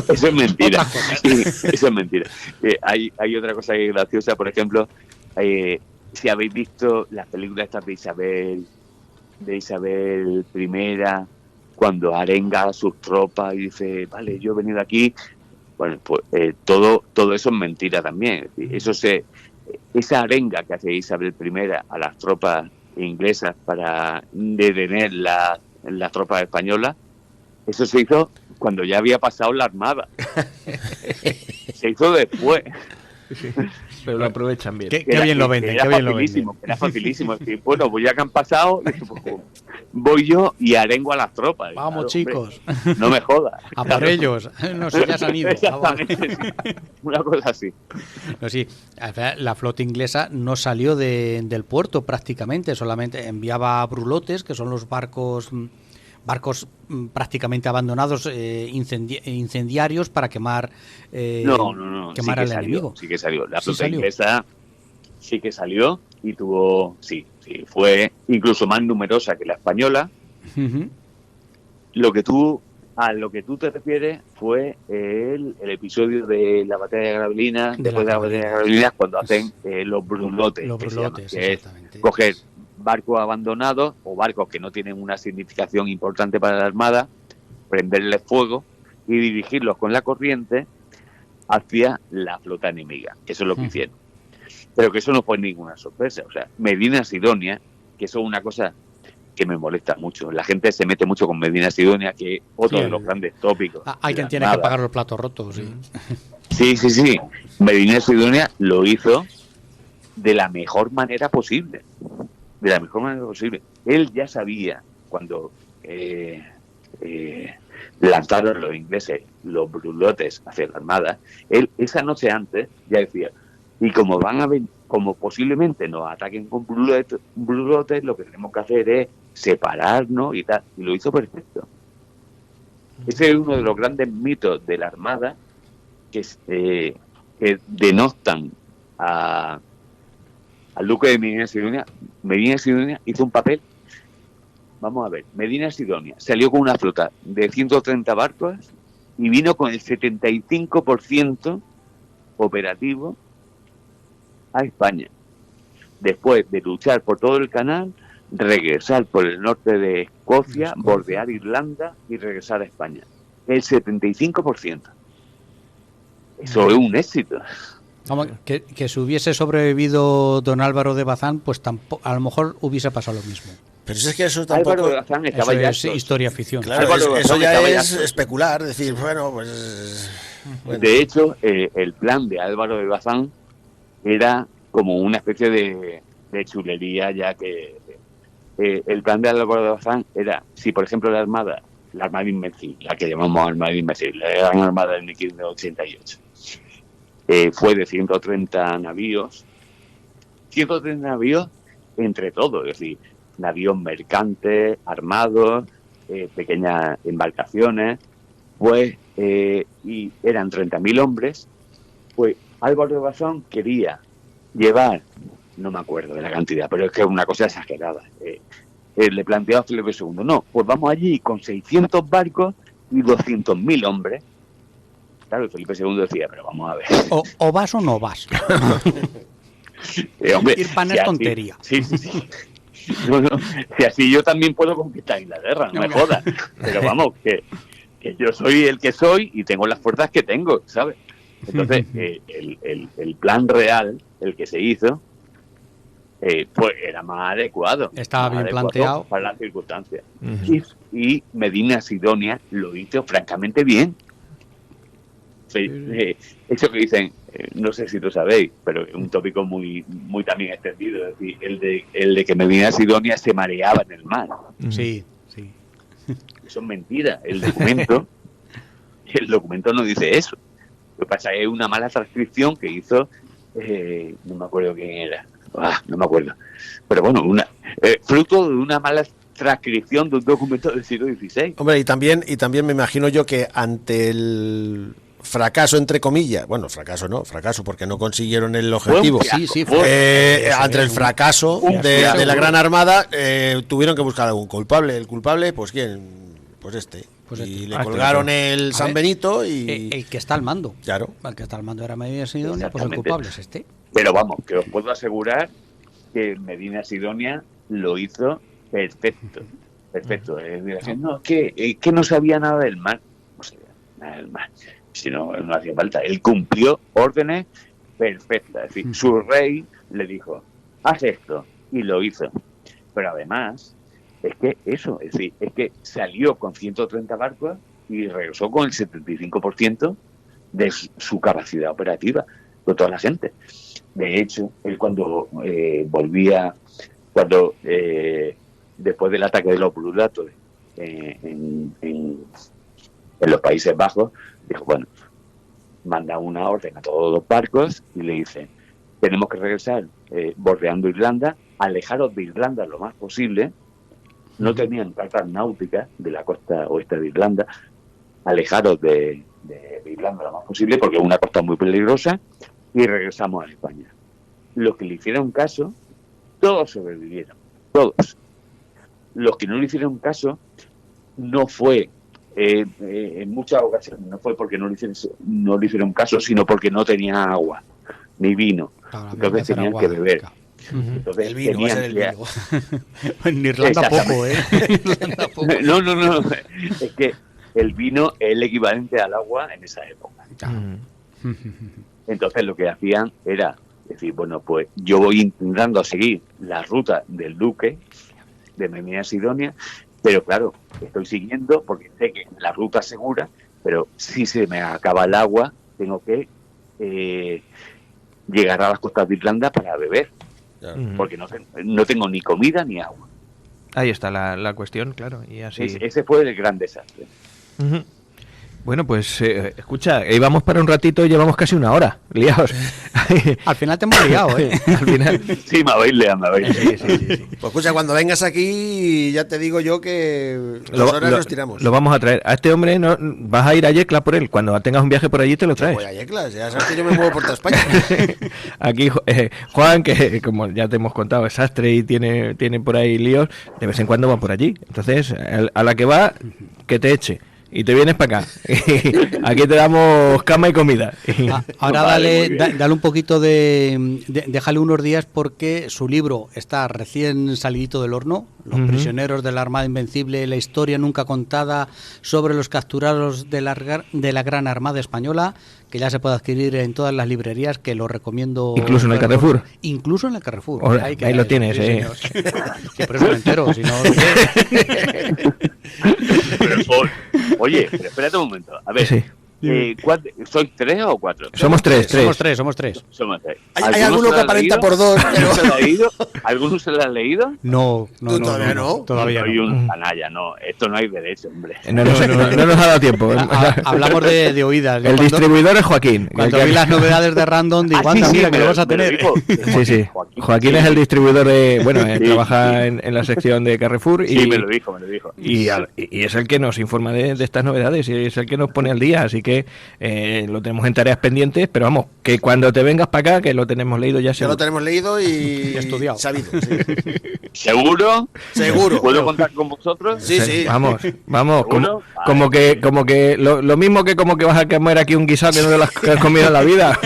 Eso es mentira. Sí, eso es mentira. Hay otra cosa que es graciosa, por ejemplo, si habéis visto las películas estas de Isabel I, cuando arenga a sus tropas y dice, vale, yo he venido aquí. Bueno, pues todo eso es mentira también. Es decir, esa arenga que hace Isabel I a las tropas inglesas para detener las tropas españolas, eso se hizo cuando ya había pasado la armada. Se hizo después. Pero lo aprovechan bien. Qué bien lo venden, qué bien lo venden. Era facilísimo. Es decir, bueno, pues ya que han pasado, voy yo y arengo a las tropas. Vamos, claro, chicos. Hombre, no me jodas. A por ellos. No sé, ya se han ido. Exactamente, sí. Una cosa así. No, sí, la flota inglesa no salió del puerto prácticamente, solamente enviaba brulotes, que son los barcos prácticamente abandonados, incendiarios para quemar no. quemar al enemigo. Sí que salió. La flota inglesa sí que salió y tuvo, sí, fue incluso más numerosa que la española. Uh-huh. A lo que tú te refieres fue el episodio de la batalla de Gravelines, después de la batalla de Gravelines, cuando hacen los brulotes. Los brulotes, exactamente. Es coger barcos abandonados o barcos que no tienen una significación importante para la Armada, prenderles fuego y dirigirlos con la corriente hacia la flota enemiga. Eso es lo que hicieron. Pero que eso no fue ninguna sorpresa. O sea, Medina Sidonia, que eso es una cosa que me molesta mucho. La gente se mete mucho con Medina Sidonia, que es otro de los grandes tópicos. Alguien tiene que pagar los platos rotos. Sí. Medina Sidonia lo hizo de la mejor manera posible. Él ya sabía cuando lanzaron los ingleses los brulotes hacia la armada. Él esa noche antes ya decía, y como como posiblemente nos ataquen con brulotes, lo que tenemos que hacer es separarnos y tal. Y lo hizo perfecto. Ese es uno de los grandes mitos de la Armada que denostan al duque de Medina Sidonia. Medina Sidonia hizo un papel. Vamos a ver, Medina Sidonia salió con una flota de 130 barcos y vino con el 75% operativo a España. Después de luchar por todo el canal, regresar por el norte de Escocia, bordear Irlanda y regresar a España. El 75%. Eso es un éxito. Vamos, que si hubiese sobrevivido don Álvaro de Bazán, pues tampoco, a lo mejor hubiese pasado lo mismo. Pero es que eso tampoco... Álvaro de Bazán estaba ya... Es historia-ficción. Claro, eso ya es especular, decir, bueno, pues... Bueno. De hecho, el plan de Álvaro de Bazán era como una especie de chulería, ya que el plan de Álvaro de Bazán era, si por ejemplo la Armada la Armada Invencible, la que llamamos Armada Invencible, la Gran Armada de 1588. Fue de 130 navíos entre todos, es decir, navíos mercantes, armados, pequeñas embarcaciones, pues, y eran 30.000 hombres. Pues Álvaro de Bazán quería llevar, no me acuerdo de la cantidad, pero es que es una cosa exagerada. Le planteó a Felipe II, no, pues vamos allí con 600 barcos y 200.000 hombres. Claro, Felipe II decía, pero vamos a ver. O vas o no vas. Hombre, ir pan es tontería. Sí. No, si así yo también puedo conquistar Inglaterra, no me jodas. Pero vamos, que yo soy el que soy y tengo las fuerzas que tengo, ¿sabes? Entonces, el plan real, el que se hizo, pues era más adecuado. Estaba bien planteado. Para las circunstancias. Y Medina Sidonia lo hizo francamente bien. Eso que dicen, no sé si lo sabéis, pero es un tópico muy muy también extendido, es decir, el de que Medina Sidonia se mareaba en el mar. Sí. Eso es mentira. El documento no dice eso. Lo que pasa es una mala transcripción que hizo, no me acuerdo quién era, no me acuerdo. Pero bueno, fruto de una mala transcripción de un documento del siglo XVI. Hombre, y también me imagino yo que ante el fracaso, entre comillas, bueno, fracaso porque no consiguieron el objetivo. Ante el fracaso de la Gran Armada, tuvieron que buscar algún culpable. El culpable, pues ¿quién? Pues este. Y le colgaron el San Benito y... El que está al mando. Claro. El que está al mando era Medina Sidonia, pues el culpable es este. Pero vamos, que os puedo asegurar que Medina Sidonia lo hizo perfecto. Perfecto. Es decir, no, que no sabía nada del mar. No sabía nada del mar. Si no hacía falta. Él cumplió órdenes perfectas. Es decir, su rey le dijo, haz esto, y lo hizo. Pero además, es que salió con 130 barcos y regresó con el 75% de su capacidad operativa, con toda la gente. De hecho, él cuando volvía, después del ataque de los brulatos en los Países Bajos, dijo, bueno, manda una orden a todos los barcos y le dice, tenemos que regresar bordeando Irlanda, alejaros de Irlanda lo más posible. No tenían cartas náuticas de la costa oeste de Irlanda, alejaros de Irlanda lo más posible porque es una costa muy peligrosa, y regresamos a España. Los que le hicieron caso, todos sobrevivieron, todos. Los que no le hicieron caso, no fue, en muchas ocasiones, no fue porque no le hicieron caso, sino porque no tenían agua, ni vino. Entonces tenían que beber. Entonces, el vino, va a ser el vino. En Irlanda poco, No. Es que el vino es el equivalente al agua en esa época. Entonces lo que hacían era decir, bueno, pues yo voy intentando seguir la ruta del duque de Medina Sidonia, pero claro, estoy siguiendo porque sé que la ruta es segura, pero si se me acaba el agua, tengo que llegar a las costas de Irlanda para beber. Porque no tengo ni comida ni agua. Ahí está la cuestión, claro. Y así... Ese fue el gran desastre. Bueno, pues escucha, íbamos para un ratito y llevamos casi una hora, liados. Al final te hemos liado, ¿eh? Al final. Sí, me habéis liado. Sí. Pues escucha, cuando vengas aquí ya te digo yo que horas nos tiramos. Lo vamos a traer. A este hombre vas a ir a Yecla por él. Cuando tengas un viaje por allí te lo traes. Voy a Yecla, ya sabes que yo me muevo por toda España. Aquí Juan, que como ya te hemos contado, es sastre y tiene por ahí líos, de vez en cuando va por allí. Entonces, a la que va, que te eche. Y te vienes para acá. Aquí te damos cama y comida. Ahora dale un poquito déjale unos días porque su libro está recién salidito del horno. Los prisioneros de la Armada Invencible, la historia nunca contada sobre los capturados de la Gran Armada Española, que ya se puede adquirir en todas las librerías, que lo recomiendo. Incluso en el Carrefour. Incluso en el Carrefour. Ahora, ahí lo tienes, Sí, pero eso me entero, si no... Oye, pero espérate un momento. A ver, ¿Sois 3 o 4? Somos tres. Somos tres. Hay alguno que aparenta por 2. ¿Alguno se lo ha leído? No. Todavía no. Todavía Soy no. un canalla, no. Esto no hay derecho, hombre. No nos ha dado tiempo. Hablamos de oídas. El distribuidor es Joaquín. Cuando vi las novedades de Random, digo, anda, mira, que lo vas a tener. Sí. Joaquín es el distribuidor de... Bueno, trabaja en la sección de Carrefour. Sí, me lo dijo. Y es el que nos informa de estas novedades y es el que nos pone al día. Así que lo tenemos en tareas pendientes, pero vamos, que cuando te vengas para acá, que lo tenemos leído ya. Ya lo tenemos leído y estudiado. Sabido, sí. ¿Seguro? ¿Puedo contar con vosotros? Sí. Vamos, como que lo mismo que como que vas a comer aquí un guisado que no te lo has comido en la vida.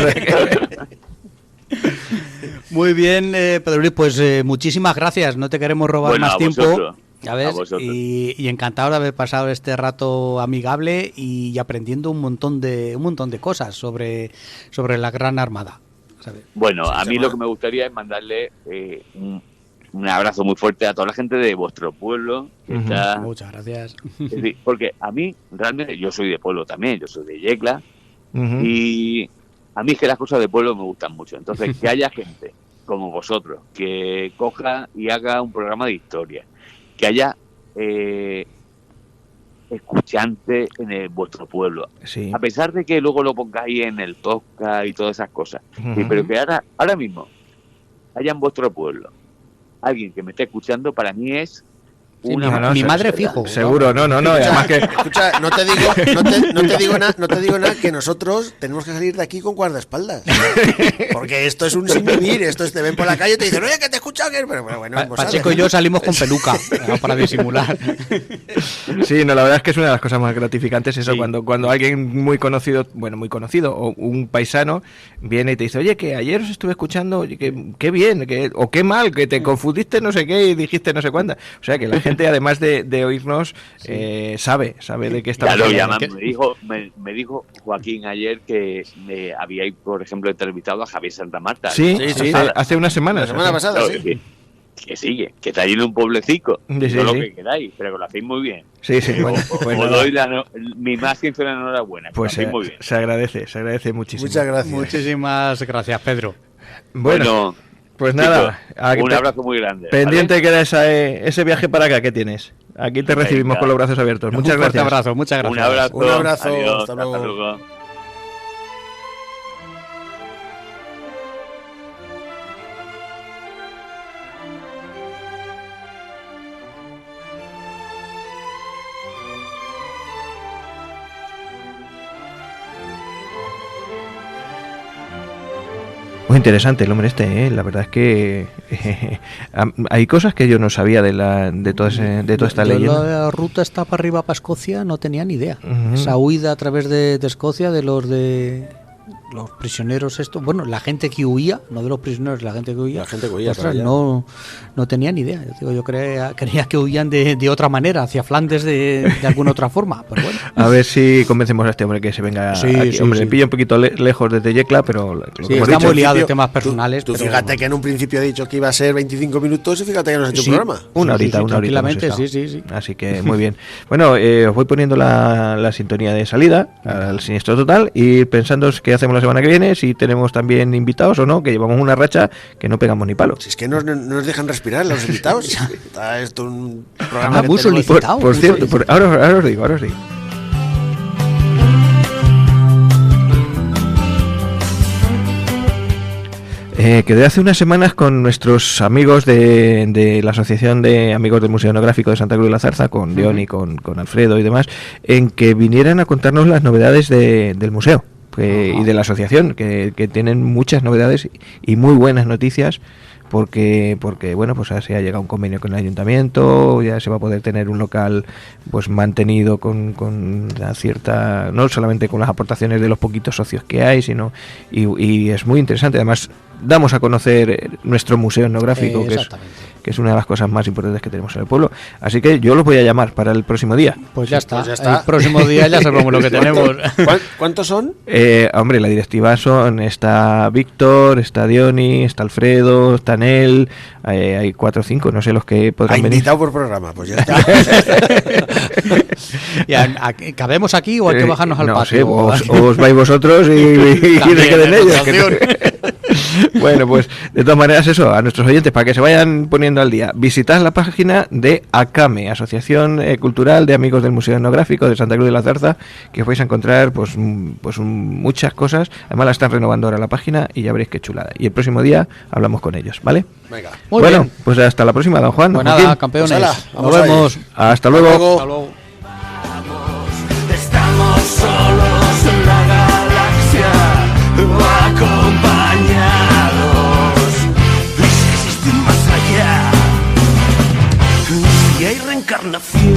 Muy bien, Pedro Luis, pues muchísimas gracias, no te queremos robar más tiempo. Ya ves, y encantado de haber pasado este rato amigable y aprendiendo un montón de cosas sobre la Gran Armada, ¿sabes? Bueno, a mí lo que me gustaría es mandarle un abrazo muy fuerte a toda la gente de vuestro pueblo. Que está... Muchas gracias. Sí, porque a mí, realmente, yo soy de pueblo también, yo soy de Yecla, y a mí es que las cosas de pueblo me gustan mucho. Entonces, que haya gente como vosotros que coja y haga un programa de historia, que haya escuchantes en vuestro pueblo, a pesar de que luego lo pongáis en el podcast y todas esas cosas, sí, pero que ahora mismo haya en vuestro pueblo alguien que me esté escuchando, para mí es mi madre fijo. Seguro, no. Además que... Escucha, no te digo nada que nosotros tenemos que salir de aquí con guardaespaldas. Porque esto es un sin vivir, esto es te ven por la calle y te dicen, oye, que te he escuchado. Pero bueno, Pacheco y yo salimos con peluca para disimular. Sí, la verdad es que es una de las cosas más gratificantes eso, cuando alguien muy conocido o un paisano viene y te dice, oye, que ayer os estuve escuchando, oye, que qué bien, o qué mal, que te confundiste no sé qué y dijiste no sé cuánta. O sea, que la gente, además de oírnos, sabe de qué estamos hablando. Me dijo Joaquín ayer que habíais, por ejemplo, entrevistado a Javier Santamarta. Sí, hace unas semanas. La semana pasada, que sigue, que está ahí en un pueblecito, lo que queráis, pero que lo hacéis muy bien. Sí, bueno. Os doy mi más sincera enhorabuena. Pues muy bien. Se agradece muchísimo. Muchas gracias. Muchísimas gracias, Pedro. Bueno, pues nada, un abrazo muy grande. Pendiente queda ese viaje para acá que tienes. Aquí te recibimos con los brazos abiertos. Muchas gracias. Un abrazo, muchas gracias. Un abrazo. Adiós, hasta luego. Muy interesante el hombre este, la verdad es que hay cosas que yo no sabía de toda esta leyenda. La ruta está para arriba, para Escocia, no tenía ni idea. Esa huida a través de Escocia de los prisioneros la gente que huía, no de los prisioneros, la gente que huía. Ostras, no tenía ni idea. Yo creía que huían de otra manera, hacia Flandes de alguna otra forma. Pero bueno. A ver si convencemos a este hombre que se venga aquí. Hombre, me pilla un poquito lejos desde Yecla, pero está muy liado de temas personales. Tú fíjate que en un principio he dicho que iba a ser 25 minutos y fíjate que nos ha hecho un programa. Una horita. Tranquilamente, sí. Así que muy bien. Bueno, os voy poniendo la sintonía de salida al Siniestro Total y pensando qué hacemos la semana que viene, si tenemos también invitados o no, que llevamos una racha que no pegamos ni palo. Si es que no nos dejan respirar los invitados. Está esto un programa muy solicitado. Por cierto, ahora os digo. Que de hace unas semanas con nuestros amigos de la Asociación de Amigos del Museo Etnográfico de Santa Cruz de la Zarza, con León y con Alfredo y demás, en que vinieran a contarnos las novedades del museo. Y de la asociación, que tienen muchas novedades y muy buenas noticias, porque bueno, pues se ha llegado a un convenio con el ayuntamiento, ya se va a poder tener un local pues mantenido con una cierta, no solamente con las aportaciones de los poquitos socios que hay, sino y es muy interesante. Además, damos a conocer nuestro museo etnográfico, que es una de las cosas más importantes que tenemos en el pueblo. Así que yo los voy a llamar para el próximo día. Pues ya está. El próximo día ya sabemos lo que tenemos. ¿Cuántos son? Hombre, la directiva está Víctor, está Diony, está Alfredo, está Nel, hay 4 o 5, no sé los que podrán venir. Invitado por programa, pues ya está. ¿Cabemos aquí o hay que bajarnos al patio? Os vais vosotros y se queden ellos. Bueno, pues de todas maneras eso, a nuestros oyentes, para que se vayan poniendo al día, visitad la página de ACAME, Asociación Cultural de Amigos del Museo Etnográfico de Santa Cruz de la Zarza, que os vais a encontrar pues muchas cosas. Además la están renovando ahora la página y ya veréis qué chulada. Y el próximo día hablamos con ellos, ¿vale? Venga. Muy bien. Pues hasta la próxima, don Juan. Pues nada, campeones. Pues nos vemos. Hasta luego. Hasta luego. Estamos solos en la galaxia, acompañados. Y si existe un más allá, si hay reencarnación.